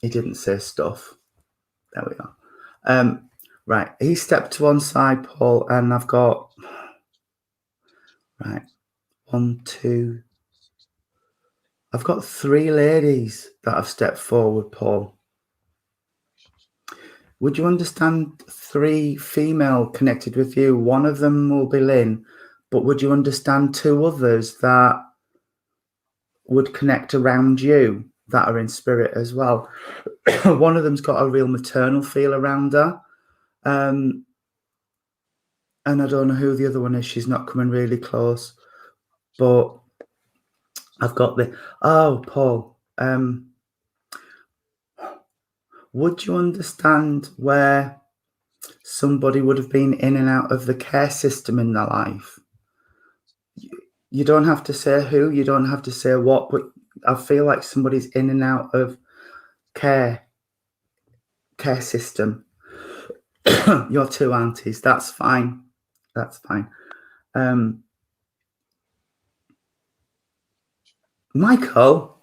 He didn't say stuff. There we are. Right, he stepped to one side, Paul, and I've got, right, 1, 2, I've got 3 ladies that have stepped forward, Paul. Would you understand 3 female connected with you? One of them will be Lynn, but would you understand 2 others that would connect around you that are in spirit as well? One of them's got a real maternal feel around her. And I don't know who the other one is. She's not coming really close. But I've got the. Oh, Paul. Would you understand where somebody would have been in and out of the care system in their life? You don't have to say who, you don't have to say what, but I feel like somebody's in and out of care system. Your two aunties, that's fine. That's fine. Michael,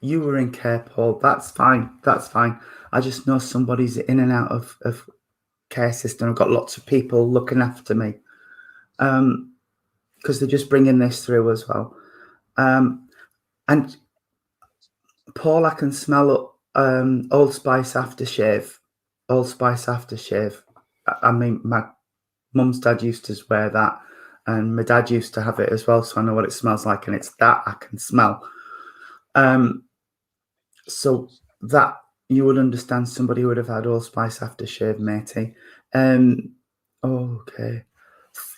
you were in care, Paul. That's fine. That's fine. I just know somebody's in and out of care system. I've got lots of people looking after me. Because they're just bringing this through as well. And Paul, I can smell Old Spice aftershave. Old Spice aftershave. I mean, my mum's dad used to wear that, and my dad used to have it as well, so I know what it smells like, and it's that I can smell. So that you would understand somebody would have had Old Spice aftershave, matey. Okay.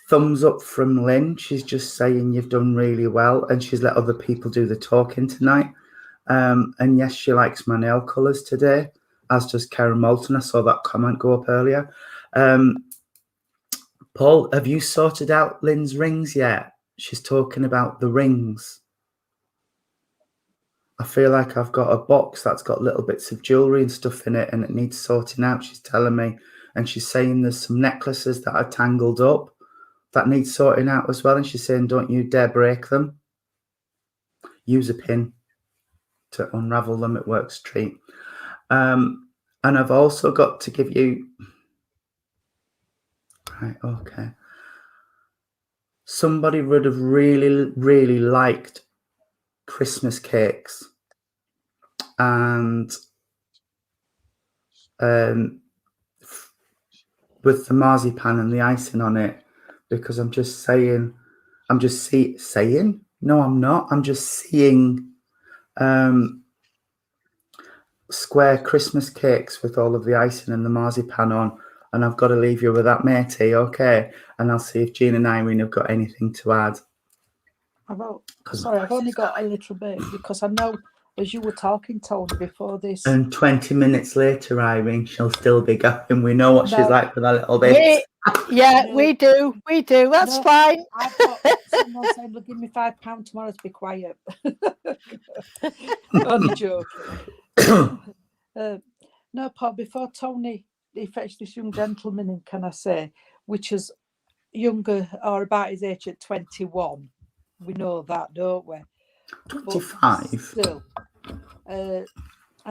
Thumbs up from Lynn. She's just saying you've done really well, and she's let other people do the talking tonight. And yes, she likes my nail colours today, as does Karen Moulton. I saw that comment go up earlier. Paul, have you sorted out Lynn's rings yet? She's talking about the rings. I feel like I've got a box that's got little bits of jewellery and stuff in it, and it needs sorting out, she's telling me. And she's saying there's some necklaces that are tangled up that need sorting out as well. And she's saying, don't you dare break them. Use a pin to unravel them. It works a treat. And I've also got to give you... Right, okay. Somebody would have really, really liked Christmas cakes. And with the marzipan and the icing on it, because I'm just saying, no, I'm not. I'm just seeing square Christmas cakes with all of the icing and the marzipan on, and I've got to leave you with that, matey, okay? And I'll see if Jean and Irene have got anything to add. I've only got a little bit, because I know, as you were talking, Tony, before this. And 20 minutes later, Irene, she'll still be going. We know what she's like with her little bits. We do. That's fine. I've got someone saying, "Look, give me £5 tomorrow to be quiet." Only joking. No, Paul, before Tony, he fetched this young gentleman in, can I say, which is younger or about his age at 21. We know that, don't we? 25. Still. And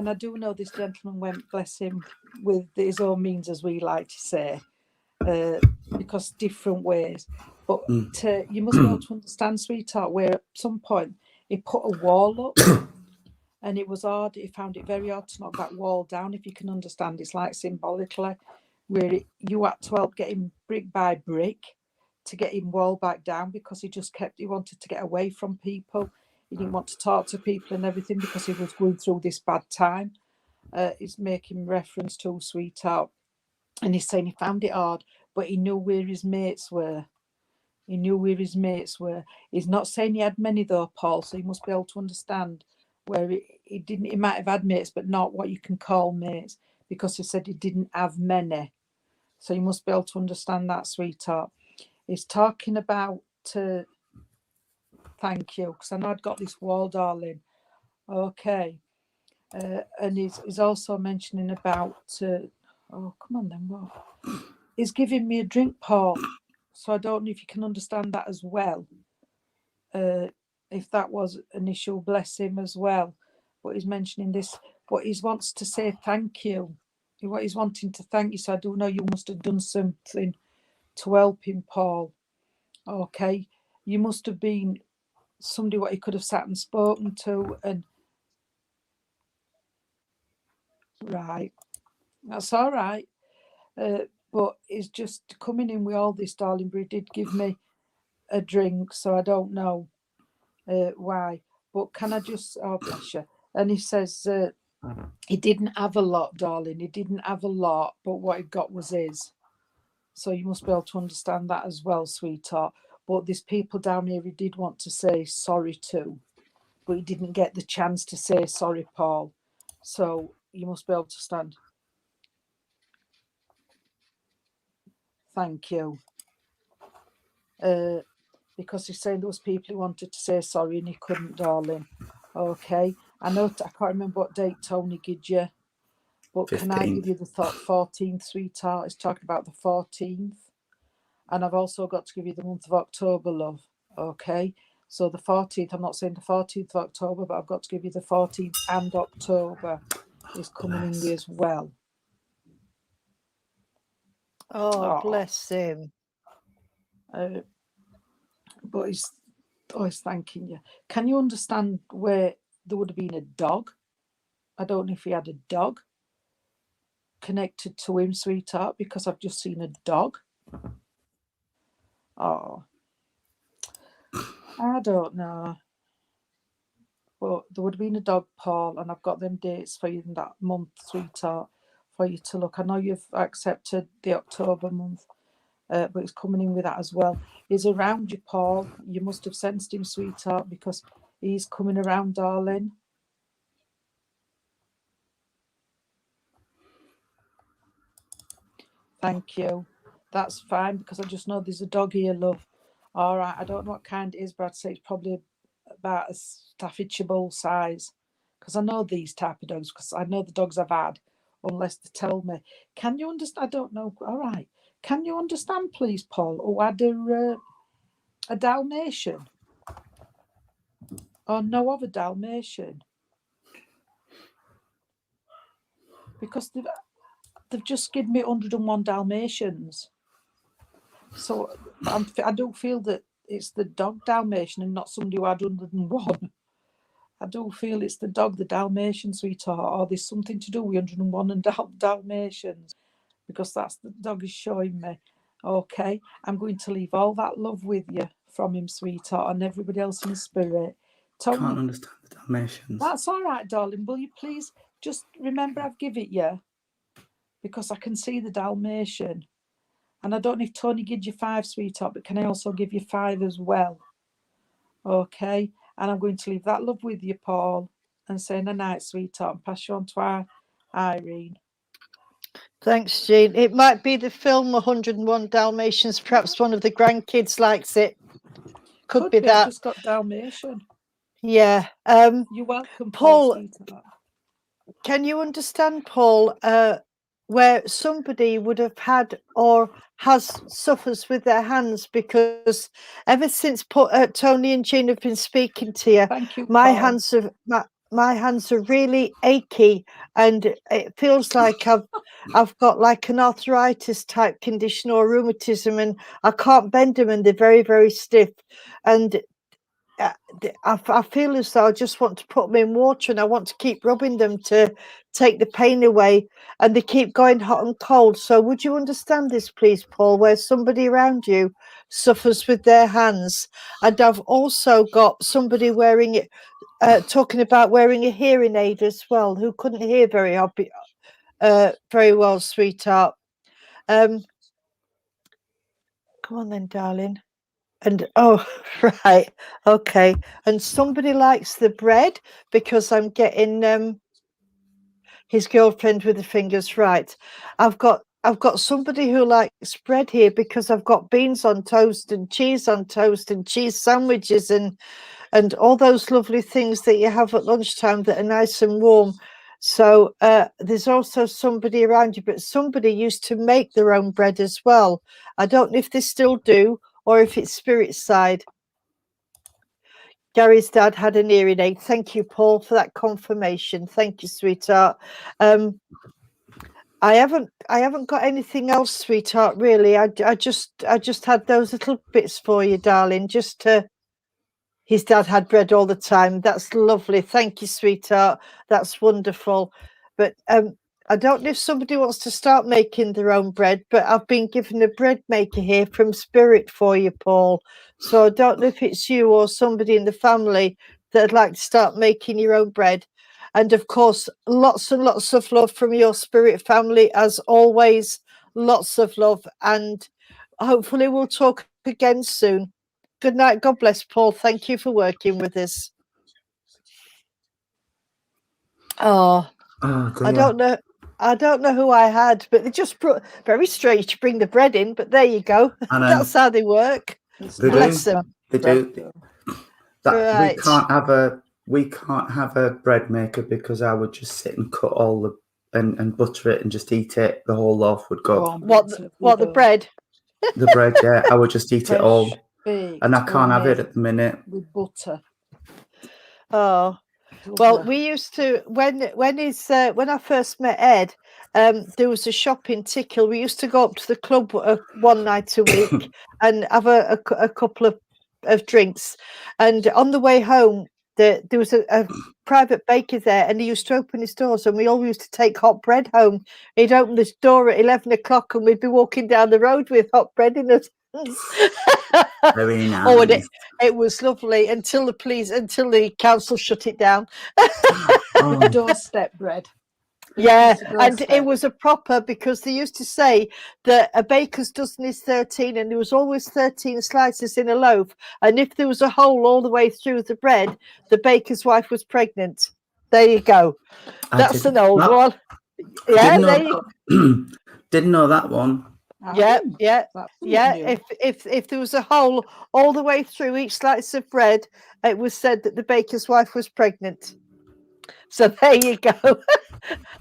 I do know this gentleman went, bless him, with his own means, as we like to say, because different ways. But you must be able to understand, sweetheart, where at some point he put a wall up, and it was odd. He found it very odd to knock that wall down, if you can understand. It's like symbolically, where you had to help get him brick by brick to get him wall back down, because he wanted to get away from people. He didn't want to talk to people and everything, because he was going through this bad time. He's making reference to, sweetheart. And he's saying he found it hard, but he knew where his mates were. He's not saying he had many, though, Paul, so you must be able to understand where he might have had mates, but not what you can call mates, because he said he didn't have many. So you must be able to understand that, sweetheart. He's talking about... thank you, because I know I'd got this wall, darling. Okay. And he's also mentioning about... oh, come on then, what? He's giving me a drink, Paul. So I don't know if you can understand that as well. If that was an issue, bless him as well. But he's mentioning this, but he wants to say thank you. He's wanting to thank you. So I do know you must have done something to help him, Paul. Okay. You must have been somebody what he could have sat and spoken to, and right, that's all right. But he's just coming in with all this, darling. But he did give me a drink, so I don't know why. But can I just... oh, bless you. And he says he didn't have a lot, darling. He didn't have a lot, but what he got was his. So you must be able to understand that as well, sweetheart. but there's people down here who did want to say sorry to, but he didn't get the chance to say sorry, Paul. So you must be able to stand. Thank you. Because he's saying there was people who wanted to say sorry and he couldn't, darling. Okay. I know, I can't remember what date Tony gives you, but 15th. Can I give you the 14th, sweetheart? It's talking about the 14th. And I've also got to give you the month of October, love. Okay. So the 14th, I'm not saying the 14th of October, but I've got to give you the 14th and October is coming in there as well. Oh, bless him. But he's always thanking you. Can you understand where there would have been a dog? I don't know if he had a dog connected to him, sweetheart, because I've just seen a dog. Oh, I don't know. But there would have been a dog, Paul, and I've got them dates for you in that month, sweetheart, for you to look. I know you've accepted the October month, but it's coming in with that as well. He's around you, Paul. You must have sensed him, sweetheart, because he's coming around, darling. Thank you. That's fine, because I just know there's a dog here, love. All right, I don't know what kind it is, but I'd say it's probably about a Staffordshire Bull size, because I know these type of dogs, because I know the dogs I've had, unless they tell me. Can you understand? I don't know. All right. Can you understand, please, Paul, who had a Dalmatian? Or know of a Dalmatian? Because they've just given me 101 Dalmatians. So I do feel that it's the dog Dalmatian and not somebody who had 101. I do feel it's the dog, the Dalmatian, sweetheart, or there's something to do with 101 and Dalmatians, because that's the dog is showing me. Okay, I'm going to leave all that love with you from him, sweetheart, and everybody else in the spirit. Tony, can't understand the Dalmatians. That's all right, darling. Will you please just remember I've given it you, because I can see the Dalmatian. And I don't know if Tony gives you 5, sweetheart, but can I also give you 5 as well? Okay. And I'm going to leave that love with you, Paul, and say a night, sweetheart, and pass you on to our Irene. Thanks, Jean. It might be the film 101 Dalmatians. Perhaps one of the grandkids likes it. Could be that. I've just got Dalmatian. Yeah. You're welcome, Paul. sweetheart. Can you understand, Paul, where somebody would have had or suffers with their hands? Because ever since Tony and Jean have been speaking to you, thank you, my Paul. hands are my hands are really achy, and it feels like I've got like an arthritis type condition or rheumatism, and I can't bend them, and they're very, very stiff. And I feel as though I just want to put them in water, and I want to keep rubbing them to take the pain away, and they keep going hot and cold. So would you understand this, please, Paul, where somebody around you suffers with their hands? And I've also got somebody wearing it, talking about wearing a hearing aid as well, who couldn't hear very well, sweetheart. Come on then, darling. And right, okay. And somebody likes the bread, because I'm getting his girlfriend with the fingers. Right, I've got somebody who likes bread here, because I've got beans on toast and cheese on toast and cheese sandwiches and all those lovely things that you have at lunchtime that are nice and warm. So there's also somebody around you, but somebody used to make their own bread as well. I don't know if they still do, or if it's spirit side. Gary's dad had an hearing aid. Thank you, Paul, for that confirmation. Thank you, sweetheart. I haven't got anything else, sweetheart, really. I just had those little bits for you, darling, just to... His dad had bread all the time. That's lovely. Thank you, sweetheart. That's wonderful. But I don't know if somebody wants to start making their own bread, but I've been given a bread maker here from Spirit for you, Paul. So I don't know if it's you or somebody in the family that'd like to start making your own bread. And of course, lots and lots of love from your Spirit family, as always. Lots of love. And hopefully we'll talk again soon. Good night. God bless, Paul. Thank you for working with us. Oh, Oh, I dear. don't know who I had, but they just very strange to bring the bread in. But there you go. I know. That's how they work. It's They Bless do. them. They do. That Right. we can't have a bread maker because I would just sit and cut all the and butter it and just eat it. The whole loaf would go. Oh, What the bread? The bread, yeah, I would just eat it all, baked, and I can't have it homemade at the minute. with butter. Oh, well, Lovely. we used to when I first met Ed. There was a shop in Tickhill. We used to go up to the club one night a week and have a couple of drinks. And on the way home, there was a private baker there, and he used to open his doors, and we all used to take hot bread home. He'd open his door at 11 o'clock, and we'd be walking down the road with hot bread in us. Very nice. Oh, and it was lovely until the council shut it down. Oh, Doorstep bread. Yeah, It's a and doorstep. it was a proper, because they used to say that a baker's dozen is 13, and there was always 13 slices in a loaf. And if there was a hole all the way through the bread, the baker's wife was pregnant. There you go. That's an old one. Yeah, Didn't know that one. yeah. That's Yeah, new. if there was a hole all the way through each slice of bread, it was said that the baker's wife was pregnant. So there you go.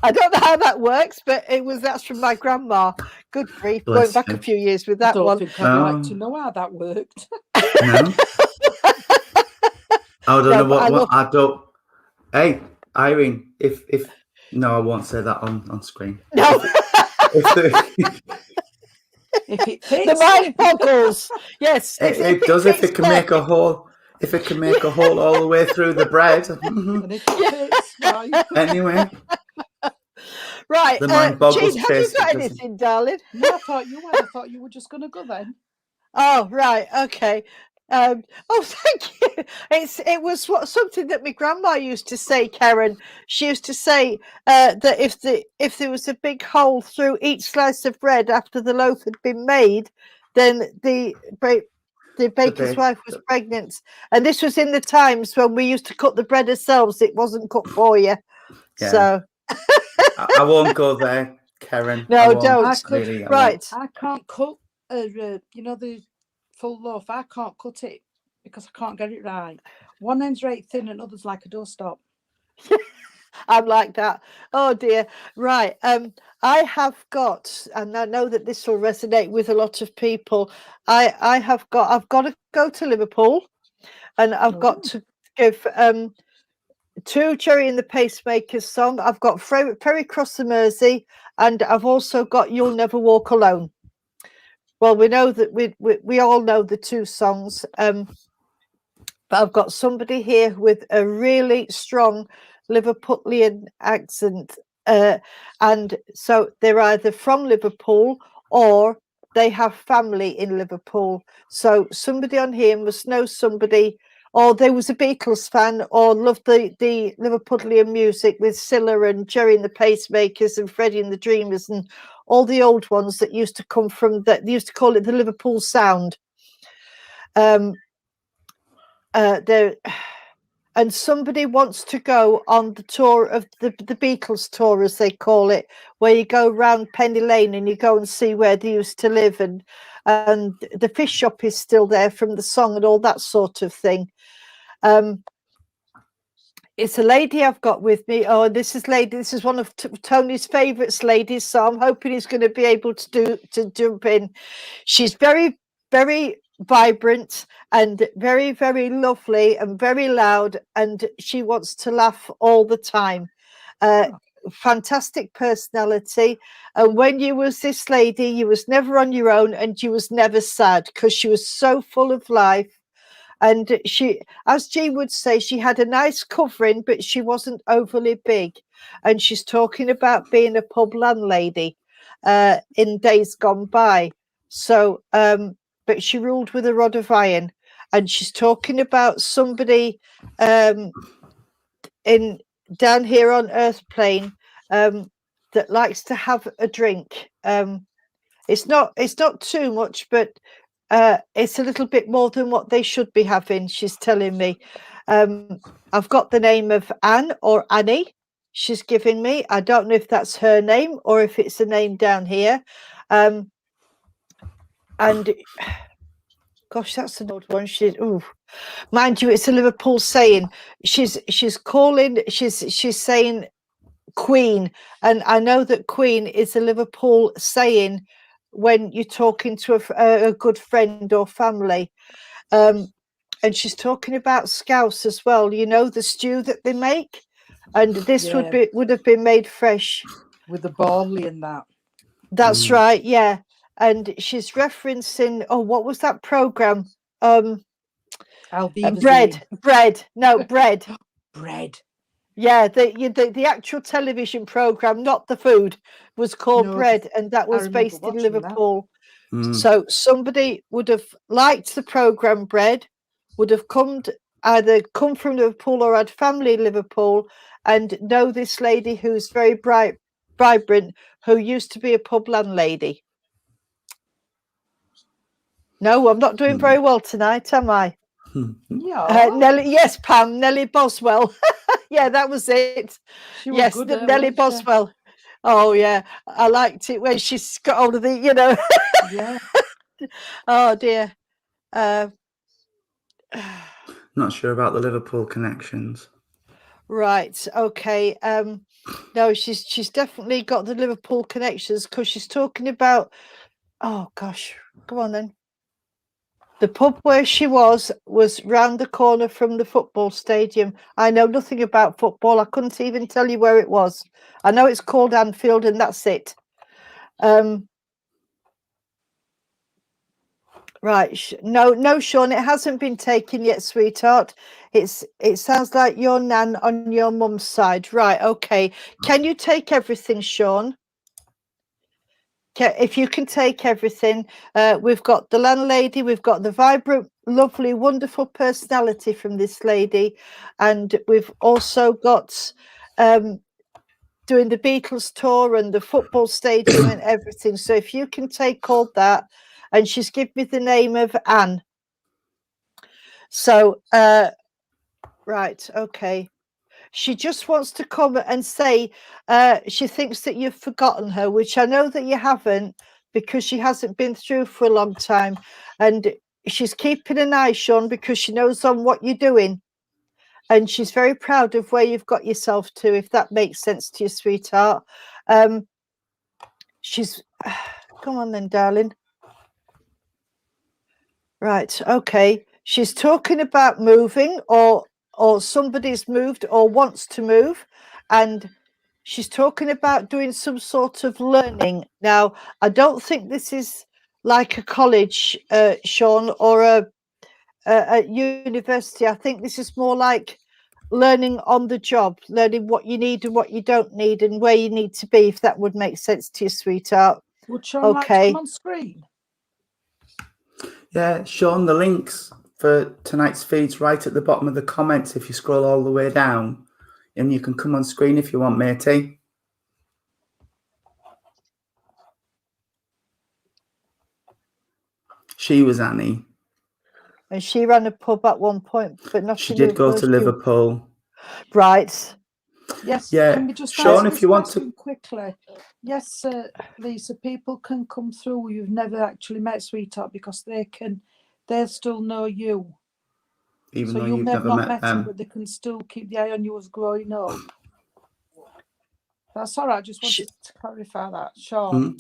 I don't know how that works, but that's from my grandma. Good grief, Bless going back you. a few years with I that don't one. think I'd like to know how that worked. No. I don't No, know but what I don't. Hey, Irene, if no, I won't say that on screen. No, If it fits, the mind boggles. Yes, it does if it can make a hole. If it can make a hole all the way through the bread. and if it fits, right. Anyway, right. the mind boggles Jean, have you taste, got it doesn't. anything, darling? No, I thought you had. I thought you were just going to go then. Oh, right. Okay. Oh, thank you. It was something that my grandma used to say, Karen. She used to say that if there was a big hole through each slice of bread after the loaf had been made, then the baker's wife was pregnant. And this was in the times when we used to cut the bread ourselves. It wasn't cut for you. Yeah. So I won't go there, Karen. No, I won't, don't. really, I right. I can't cut, the full loaf. I can't cut it because I can't get it right. One end's right thin and others like a doorstop. I'm like that. Oh dear. Right. I have got, and I know that this will resonate with a lot of people. I've got to go to Liverpool, and I've got to give two Jerry and the Pacemakers song. I've got Ferry Cross the Mersey, and I've also got You'll Never Walk Alone. Well, we know that we all know the two songs, but I've got somebody here with a really strong Liverpudlian accent, and so they're either from Liverpool or they have family in Liverpool. So somebody on here must know somebody, or they was a Beatles fan, or loved the Liverpudlian music with Cilla and Jerry and the Pacemakers and Freddie and the Dreamers and all the old ones that used to come from that. They used to call it the Liverpool sound. And somebody wants to go on the tour of the Beatles tour, as they call it, where you go round Penny Lane and you go and see where they used to live, and the fish shop is still there from the song and all that sort of thing. It's a lady I've got with me. Oh, this is one of Tony's favourites, ladies. So I'm hoping he's going to be able to jump in. She's very, very vibrant and very, very lovely and very loud, and she wants to laugh all the time. Fantastic personality. And when you was this lady, you was never on your own, and you was never sad, because she was so full of life. And she, as Jean would say, she had a nice covering, but she wasn't overly big. And she's talking about being a pub landlady in days gone by. So, but she ruled with a rod of iron. And she's talking about somebody down here on Earth Plane that likes to have a drink. It's not too much, but it's a little bit more than what they should be having, she's telling me. I've got the name of Anne or Annie she's giving me. I don't know if that's her name or if it's a name down here. And gosh, that's an old one. Mind you, it's a Liverpool saying. She's saying Queen, and I know that Queen is a Liverpool saying when you're talking to a good friend or family. And she's talking about scouse as well, you know, the stew that they make, and this would have been made fresh with the barley and that. That's right, yeah. And she's referencing, what was that program? Bread. Bread. Yeah, the actual television program, not the food, was called Bread, and that was based in Liverpool. So somebody would have liked the program Bread, would have either come from Liverpool or had family in Liverpool, and know this lady who's very vibrant, who used to be a pub landlady. No, I'm not doing very well tonight, am I? Yeah. Nellie, yes, Pam, Nellie Boswell. Yeah, that was it. Yes, Nellie Boswell. Oh, yeah, I liked it when she's got hold of the, you know. Yeah. Oh dear. Not sure about the Liverpool connections. Right. Okay. No, she's definitely got the Liverpool connections, because she's talking about. Oh gosh, come on then. The pub where she was round the corner from the football stadium. I know nothing about football. I couldn't even tell you where it was. I know it's called Anfield, and that's it. Right. No, Sean, it hasn't been taken yet, sweetheart. It sounds like your nan on your mum's side. Right. Okay. Can you take everything, Sean? If you can take everything, we've got the landlady, we've got the vibrant, lovely, wonderful personality from this lady, and we've also got doing the Beatles tour and the football stadium and everything. So if you can take all that, and she's given me the name of Anne. So, right, okay. She just wants to come and say she thinks that you've forgotten her, which I know that you haven't, because she hasn't been through for a long time. And she's keeping an eye, Sean, because she knows on what you're doing. And she's very proud of where you've got yourself to, if that makes sense to you, sweetheart. She's, come on then, darling. Right, okay. She's talking about moving, or somebody's moved or wants to move, and she's talking about doing some sort of learning. Now, I don't think this is like a college, Sean, or a university. I think this is more like learning on the job, learning what you need and what you don't need, and where you need to be, if that would make sense to you, sweetheart. Would Sean like to come on screen? Yeah, Sean, the links for tonight's feed's right at the bottom of the comments if you scroll all the way down, and you can come on screen if you want, matey. She was Annie. And she ran a pub at one point, but not. She did go to Liverpool. Right. Yes. Yeah. Can we just Sean, if you want to quickly. Yes, Lisa, people can come through you've never actually met, sweetheart, because they'll still know you. Even so though you've never met them, but they can still keep the eye on you as growing up. That's all right. I just wanted to clarify that. Sean.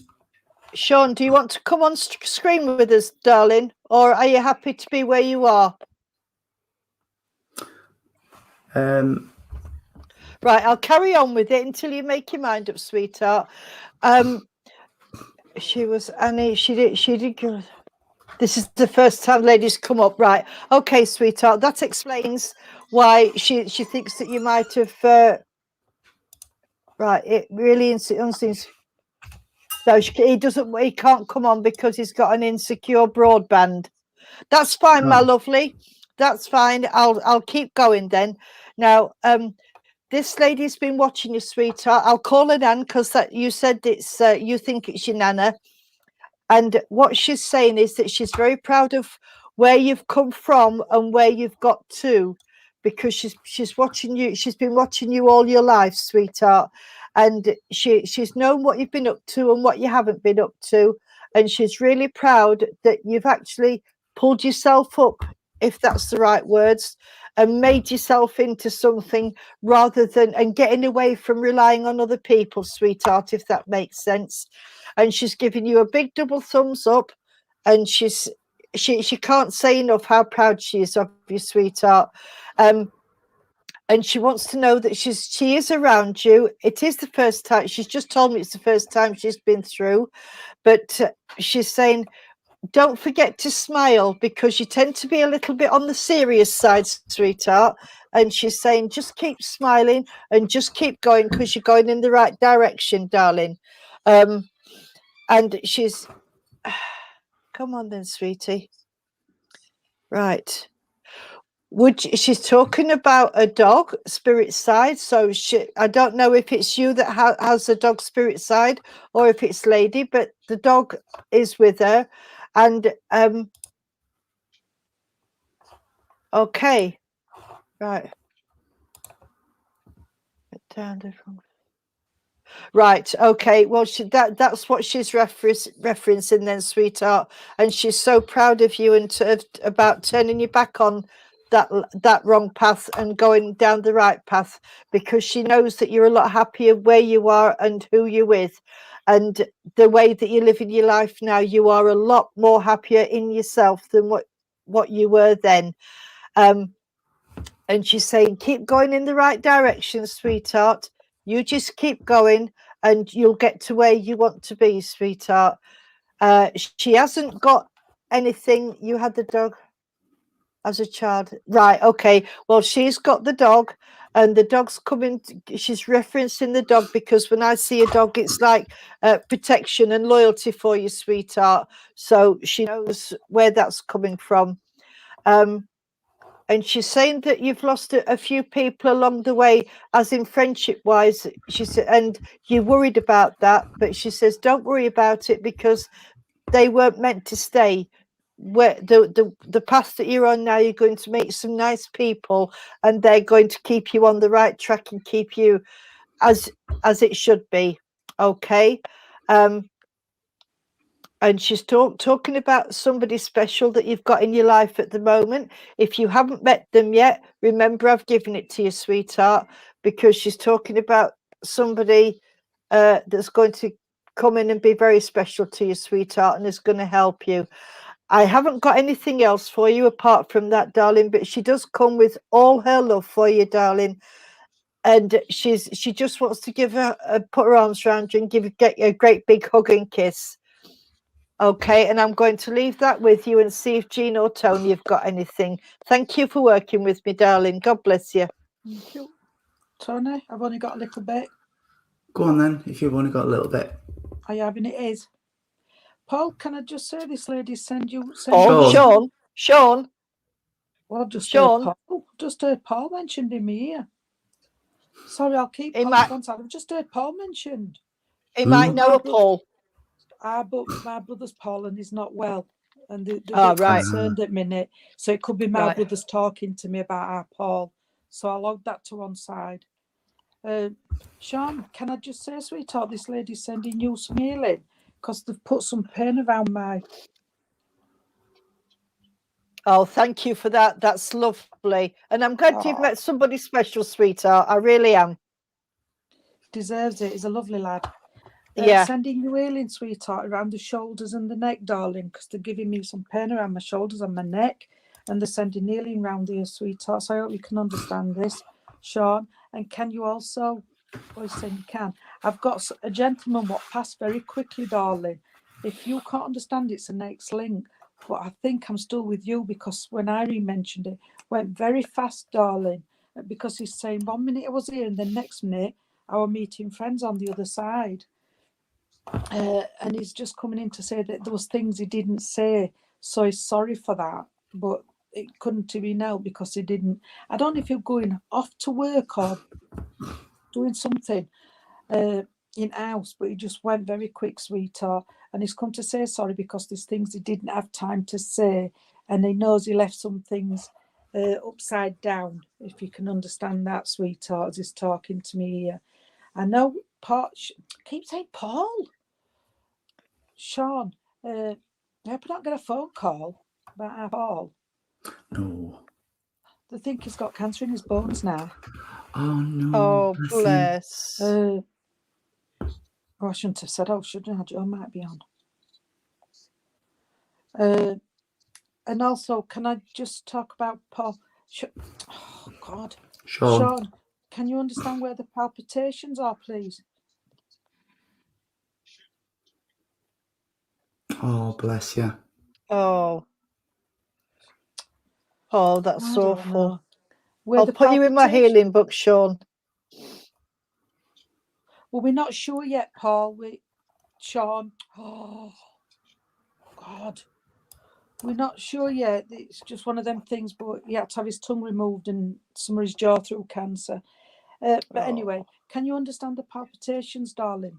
Sean, do you want to come on screen with us, darling, or are you happy to be where you are? Right, I'll carry on with it until you make your mind up, sweetheart. She was Annie. She did go. This is the first time ladies come up, right? Okay, sweetheart. That explains why she thinks that you might have. Right, it really unseems. No, he can't come on because he's got an insecure broadband. That's fine, my lovely. That's fine. I'll keep going then. Now, this lady's been watching you, sweetheart. I'll call her Nan because you said it's you think it's your nana. And what she's saying is that she's very proud of where you've come from and where you've got to, because she's watching you. She's been watching you all your life, sweetheart, and she's known what you've been up to and what you haven't been up to, and she's really proud that you've actually pulled yourself up, if that's the right words, and made yourself into something rather than and getting away from relying on other people, sweetheart, if that makes sense. And she's giving you a big double thumbs up, and she can't say enough how proud she is of you, sweetheart. And she wants to know that she is around you. It is the first time. She's just told me it's the first time she's been through, but she's saying, don't forget to smile, because you tend to be a little bit on the serious side, sweetheart. And she's saying, just keep smiling and just keep going, because you're going in the right direction, darling. And she's, come on then, sweetie. Right. She's talking about a dog spirit side. So I don't know if it's you that has the dog spirit side or if it's Lady, but the dog is with her. And okay, right. Right, okay. Well, that's what she's referencing then, sweetheart. And she's so proud of you and about turning you back on that wrong path and going down the right path, because she knows that you're a lot happier where you are and who you're with. And the way that you're living your life now, you are a lot more happier in yourself than what you were then. And she's saying, keep going in the right direction, sweetheart. You just keep going and you'll get to where you want to be, sweetheart. She hasn't got anything. You had the dog as a child. Right, okay. Well, she's got the dog, and the dog's coming. She's referencing the dog because when I see a dog, it's like protection and loyalty for you, sweetheart. So she knows where that's coming from. And she's saying that you've lost a few people along the way, as in friendship wise. She said, and you're worried about that, but she says, don't worry about it, because they weren't meant to stay. Where the path that you're on now, you're going to meet some nice people, and they're going to keep you on the right track and keep you as it should be. Okay. And she's talking about somebody special that you've got in your life at the moment. If you haven't met them yet, remember, I've given it to you, sweetheart, because she's talking about somebody that's going to come in and be very special to you, sweetheart, and is going to help you. I haven't got anything else for you apart from that, darling, but she does come with all her love for you, darling. And she just wants to put her arms around you and get you a great big hug and kiss. Okay, and I'm going to leave that with you and see if Jean or Tony have got anything. Thank you for working with me, darling. God bless you. Thank you. Tony, I've only got a little bit. Go on then, if you've only got a little bit. I have, and it is. Paul, can I just say this lady send you... Sean. Well, I've just Sean. heard Paul mentioned in my ear. Sorry, I'll keep contact. I've just heard Paul mentioned. He might know a Paul. But my brother's Paul and he's not well, and they're concerned at minute. So it could be my brother's talking to me about our Paul. So I logged that to one side. Sean, can I just say, sweetheart, this lady's sending you some healing because they've put some pain around my... Oh, thank you for that. That's lovely. And I'm glad you've met somebody special, sweetheart. I really am. Deserves it. He's a lovely lad. Sending you healing, sweetheart, around the shoulders and the neck, darling, because they're giving me some pain around my shoulders and my neck, and they're sending healing around here, sweetheart. So I hope you can understand this, Sean. And can you also... Oh, he's saying you can. I've got a gentleman what passed very quickly, darling. If you can't understand, it's the next link. But I think I'm still with you, because when Irene mentioned it, went very fast, darling. Because he's saying 1 minute I was here and the next minute I was meeting friends on the other side. And he's just coming in to say that there was things he didn't say. So he's sorry for that. But it couldn't be now because he didn't. I don't know if you're going off to work or doing something in house, but he just went very quick, sweetheart. and he's come to say sorry because there's things he didn't have time to say, and he knows he left some things upside down, if you can understand that, sweetheart, as he's talking to me here. I know Paul, keep saying Paul. Sean, I hope I don't get a phone call about our Paul. No. They think he's got cancer in his bones now. Oh no. Oh, him. bless. Oh, I shouldn't have said, oh, shouldn't I? Joe might be on. And also, can I just talk about Paul? Oh, God. Sean. Can you understand where the palpitations are, please? Oh, bless you. Oh. Oh, that's I don't awful. know. Where I'll the put you in my palpitation- healing book, Sean. Well, we're not sure yet, Paul. Sean. Oh, God. We're not sure yet. It's just one of them things, but he had to have his tongue removed and some of his jaw through cancer. But anyway, can you understand the palpitations, darling,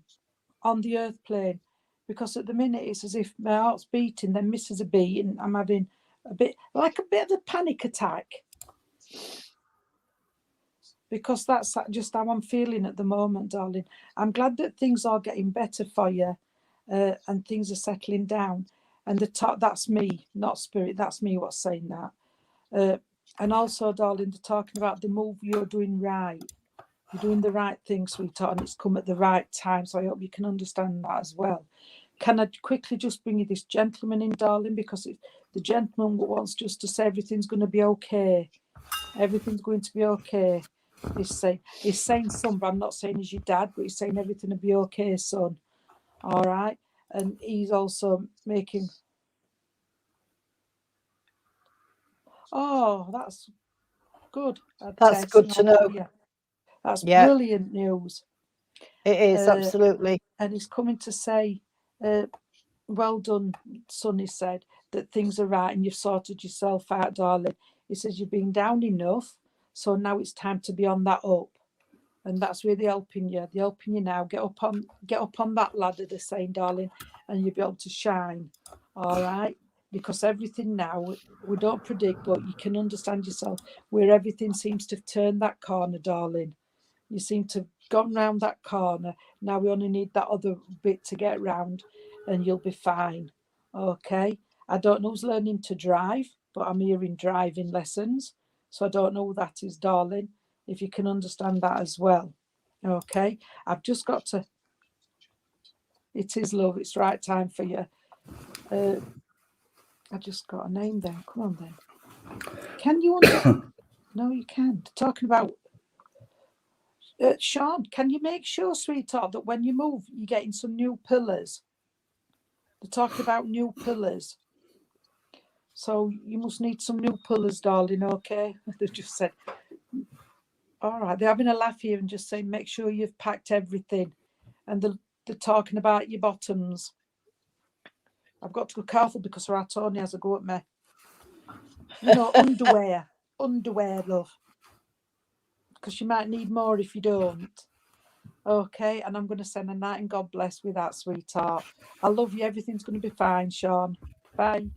on the earth plane? Because at the minute it's as if my heart's beating, then misses a beat, and I'm having a bit of a panic attack. Because that's just how I'm feeling at the moment, darling. I'm glad that things are getting better for you, and things are settling down. And that's me, not spirit. That's me what's saying that. And also, darling, they're talking about the move you're doing right. You're doing the right thing, sweetheart, and it's come at the right time. So I hope you can understand that as well. Can I quickly just bring you this gentleman in, darling? Because the gentleman wants just to say everything's going to be okay. Everything's going to be okay. He's saying son, but I'm not saying he's your dad, but he's saying everything will be okay, son. All right. And he's also making... Oh, that's good. That's Tess. good to know. Yeah. That's Yeah. brilliant news. It is, absolutely. And he's coming to say, well done, son, he said, that things are right and you've sorted yourself out, darling. He says you've been down enough, so now it's time to be on that up. And that's where they're helping you. They're helping you now. Get up on that ladder, they're saying, darling, and you'll be able to shine. All right? Because everything now, we don't predict, but you can understand yourself where everything seems to have turned that corner, darling. You seem to have gone round that corner. Now we only need that other bit to get round and you'll be fine. Okay? I don't know who's learning to drive, but I'm hearing driving lessons. So I don't know who that is, darling, if you can understand that as well. Okay? I've just got to... It is, love. It's the right time for you. I just got a name then. Come on then. Can you understand? No, you can't. Talking about... Sean, can you make sure, sweetheart, that when you move, you're getting some new pillars? They're talking about new pillars. So you must need some new pillars, darling, okay? They just said, all right. They're having a laugh here and just saying, make sure you've packed everything. And they're talking about your bottoms. I've got to go careful because our Tony has a go at me. You know, underwear, love. Because you might need more if you don't. Okay, and I'm going to send a night and God bless with that, sweetheart. I love you. Everything's going to be fine, Sean. Bye.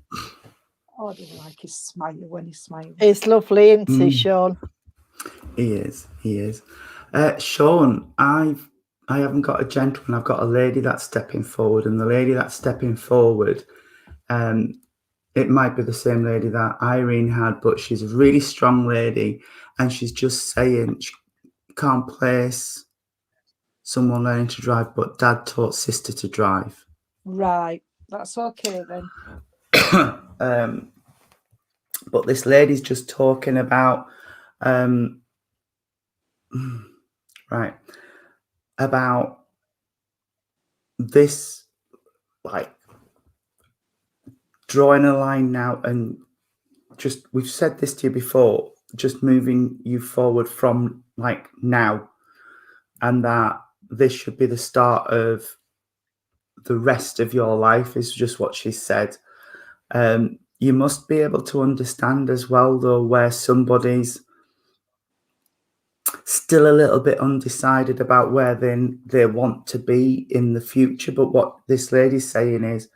Oh, I don't like his smile when he smiles. It's lovely, isn't he, Sean? He is. Sean, I haven't got a gentleman. I've got a lady that's stepping forward, and the lady that's stepping forward, it might be the same lady that Irene had, but she's a really strong lady, and she's just saying she can't place someone learning to drive, but dad taught sister to drive. Right, that's okay then. But this lady's just talking about about this, like, drawing a line now, and just, we've said this to you before, just moving you forward from like now, and that this should be the start of the rest of your life, is just what she said. You must be able to understand as well, though, where somebody's still a little bit undecided about where they want to be in the future. But what this lady's saying is,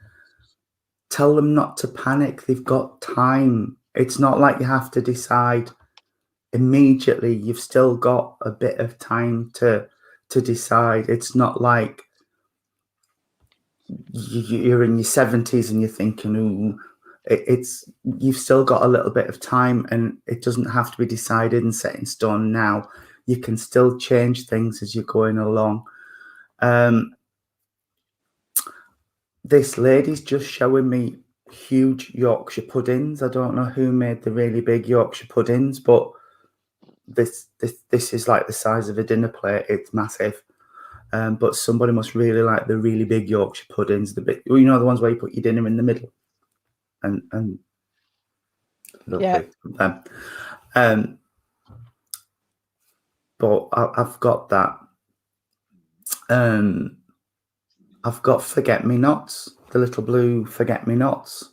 tell them not to panic. They've got time. It's not like you have to decide immediately. You've still got a bit of time to decide. It's not like you're in your 70s and you're thinking, ooh, it's you've still got a little bit of time, and it doesn't have to be decided and set in stone now. You can still change things as you're going along. This lady's just showing me huge Yorkshire puddings. I don't know who made the really big Yorkshire puddings, but this is like the size of a dinner plate. It's massive. But somebody must really like the really big Yorkshire puddings, the big, you know, the ones where you put your dinner in the middle, and Yeah. But I've got that. I've got forget-me-nots, the little blue forget-me-nots,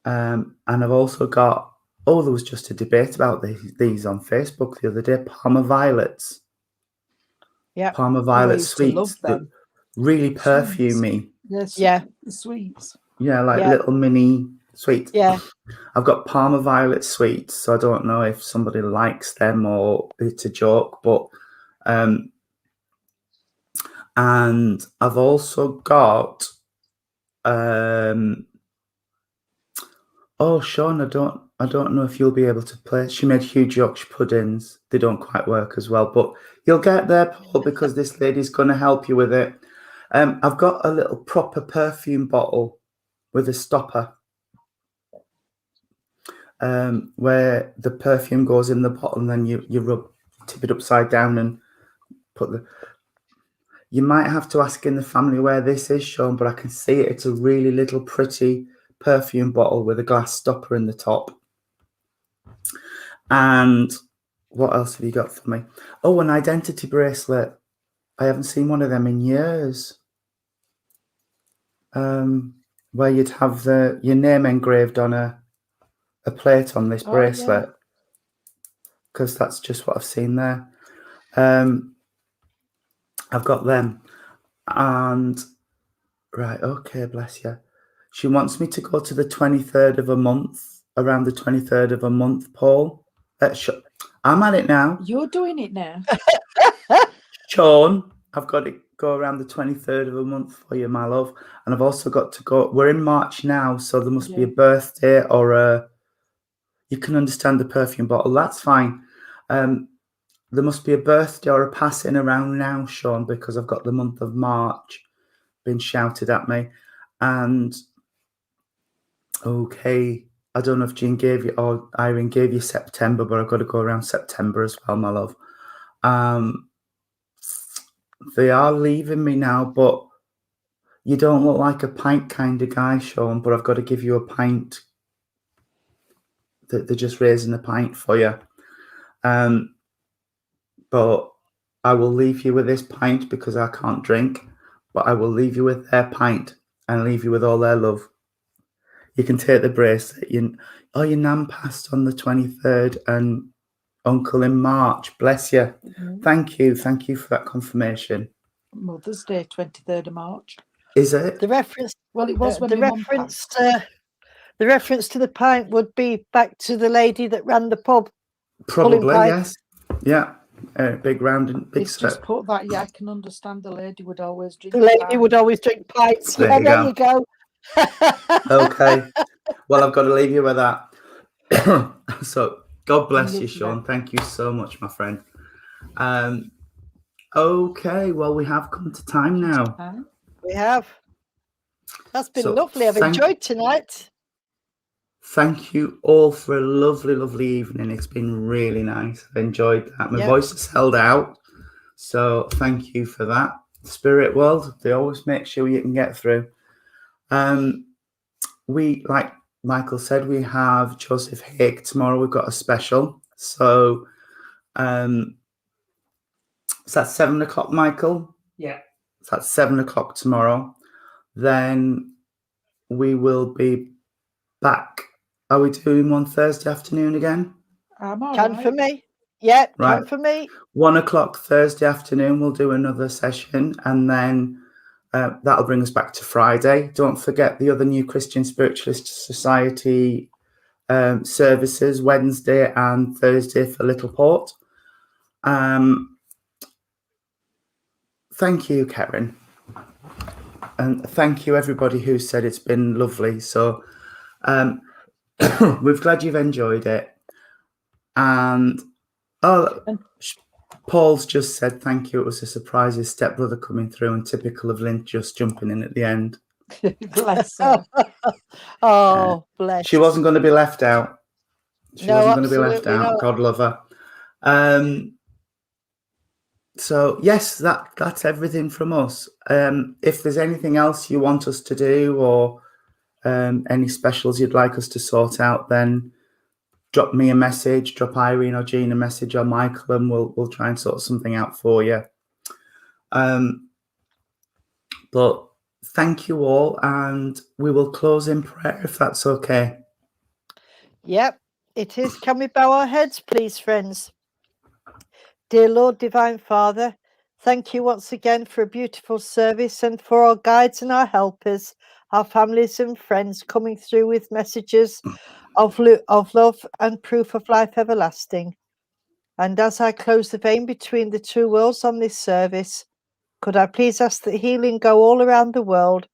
and I've also got. Oh, there was just a debate about these on Facebook the other day. Parma violets. Yeah. Parma I violet used to love sweets. them. Really Sweets. perfumey. Yes. Yeah. Sweets. Yeah, like Yeah. little mini sweets. Yeah. I've got Parma violet sweets, so I don't know if somebody likes them or it's a joke, but and I've also got oh, Sean, I don't know if you'll be able to play. She made huge Yorkshire puddings. They don't quite work as well, but you'll get there, Paul, because this lady's going to help you with it. I've got a little proper perfume bottle with a stopper, where the perfume goes in the bottle, and then you tip it upside down and put the. You might have to ask in the family where this is, Sean, but I can see it. It's a really little pretty perfume bottle with a glass stopper in the top. And what else have you got for me? Oh, an identity bracelet. I haven't seen one of them in years. Where you'd have your name engraved on a plate on this bracelet. Because that's just what I've seen there. I've got them. And right, okay, bless you. She wants me to go to the 23rd of a month, around the 23rd of a month, Paul. I'm at it now. You're doing it now. Sean, I've got to go around the 23rd of a month for you, my love. And I've also got to go. We're in March now, so there must be a birthday or a. You can understand the perfume bottle. That's fine. There must be a birthday or a passing around now, Sean, because I've got the month of March being shouted at me. And okay, I don't know if Jean gave you or Irene gave you September, but I've got to go around September as well, my love. They are leaving me now, but you don't look like a pint kind of guy, Sean, but I've got to give you a pint. They're just raising a pint for you. But I will leave you with this pint because I can't drink, but I will leave you with their pint and leave you with all their love. You can take the bracelet. Your nan passed on the 23rd and uncle in March. Bless you. Mm-hmm. Thank you for that confirmation. Mother's Day, 23rd of March. Is it? The reference. Well, it was when the reference. The reference to the pint would be back to the lady that ran the pub. Probably, yes. Yeah. Big round and big set. Just put that. Yeah, I can understand. The lady would always drink. The lady would always drink pints. There you go. Okay. Well, I've got to leave you with that. So, God bless you, Sean. Thank you so much, my friend. Okay. Well, we have come to time now. We have. That's been lovely. I've enjoyed tonight. Thank you all for a lovely, lovely evening. It's been really nice. I enjoyed that. My voice has held out. So thank you for that. Spirit World, they always make sure you can get through. We, like Michael said, we have Joseph Hake tomorrow. We've got a special. So is that 7 o'clock, Michael? Yeah. So that's 7 o'clock tomorrow. Then we will be back. Are we doing one Thursday afternoon again? I'm all Can right. for me. Yeah, Right. come for me. 1 o'clock Thursday afternoon, we'll do another session, and then that'll bring us back to Friday. Don't forget the other New Christian Spiritualist Society services, Wednesday and Thursday for Little Port. Thank you, Karen. And thank you, everybody who said it's been lovely. So we're glad you've enjoyed it. And Paul's just said thank you. It was a surprise, his stepbrother coming through, and typical of Lynn just jumping in at the end. Bless her. Oh, bless. She wasn't going to be left out. She No, wasn't going to be left absolutely out. not. God love her. So yes, that's everything from us. If there's anything else you want us to do, or any specials you'd like us to sort out, then drop me a message, drop Irene or Jean a message, or Michael, and we'll try and sort something out for you. But thank you all, and we will close in prayer if that's okay. Yep, it is. Can we bow our heads, please, friends? Dear Lord, Divine Father, thank you once again for a beautiful service, and for our guides and our helpers, our families and friends coming through with messages of love and proof of life everlasting. And as I close the vein between the two worlds on this service, could I please ask that healing go all around the world,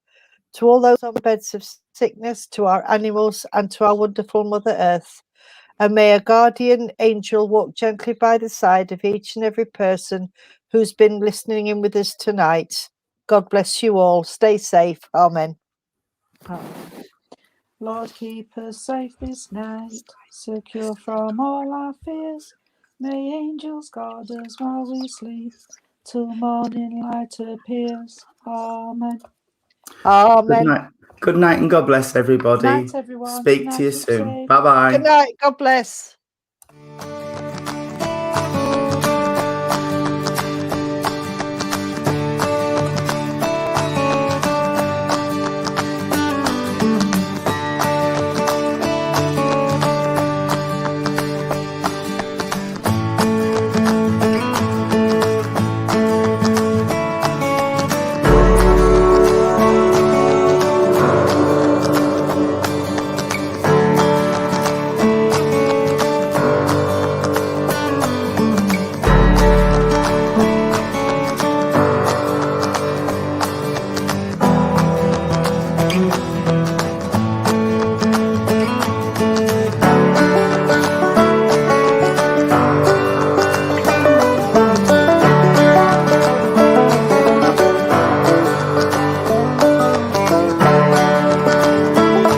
to all those on beds of sickness, to our animals, and to our wonderful Mother Earth. And may a guardian angel walk gently by the side of each and every person who's been listening in with us tonight. God bless you all. Stay safe. Amen. Lord, keep us safe this night, secure from all our fears. May angels guard us while we sleep, till morning light appears. Amen. Amen. Good night, and God bless everybody. Night, everyone. Speak Night, to you keep soon. safe. Bye bye. Good night. God bless.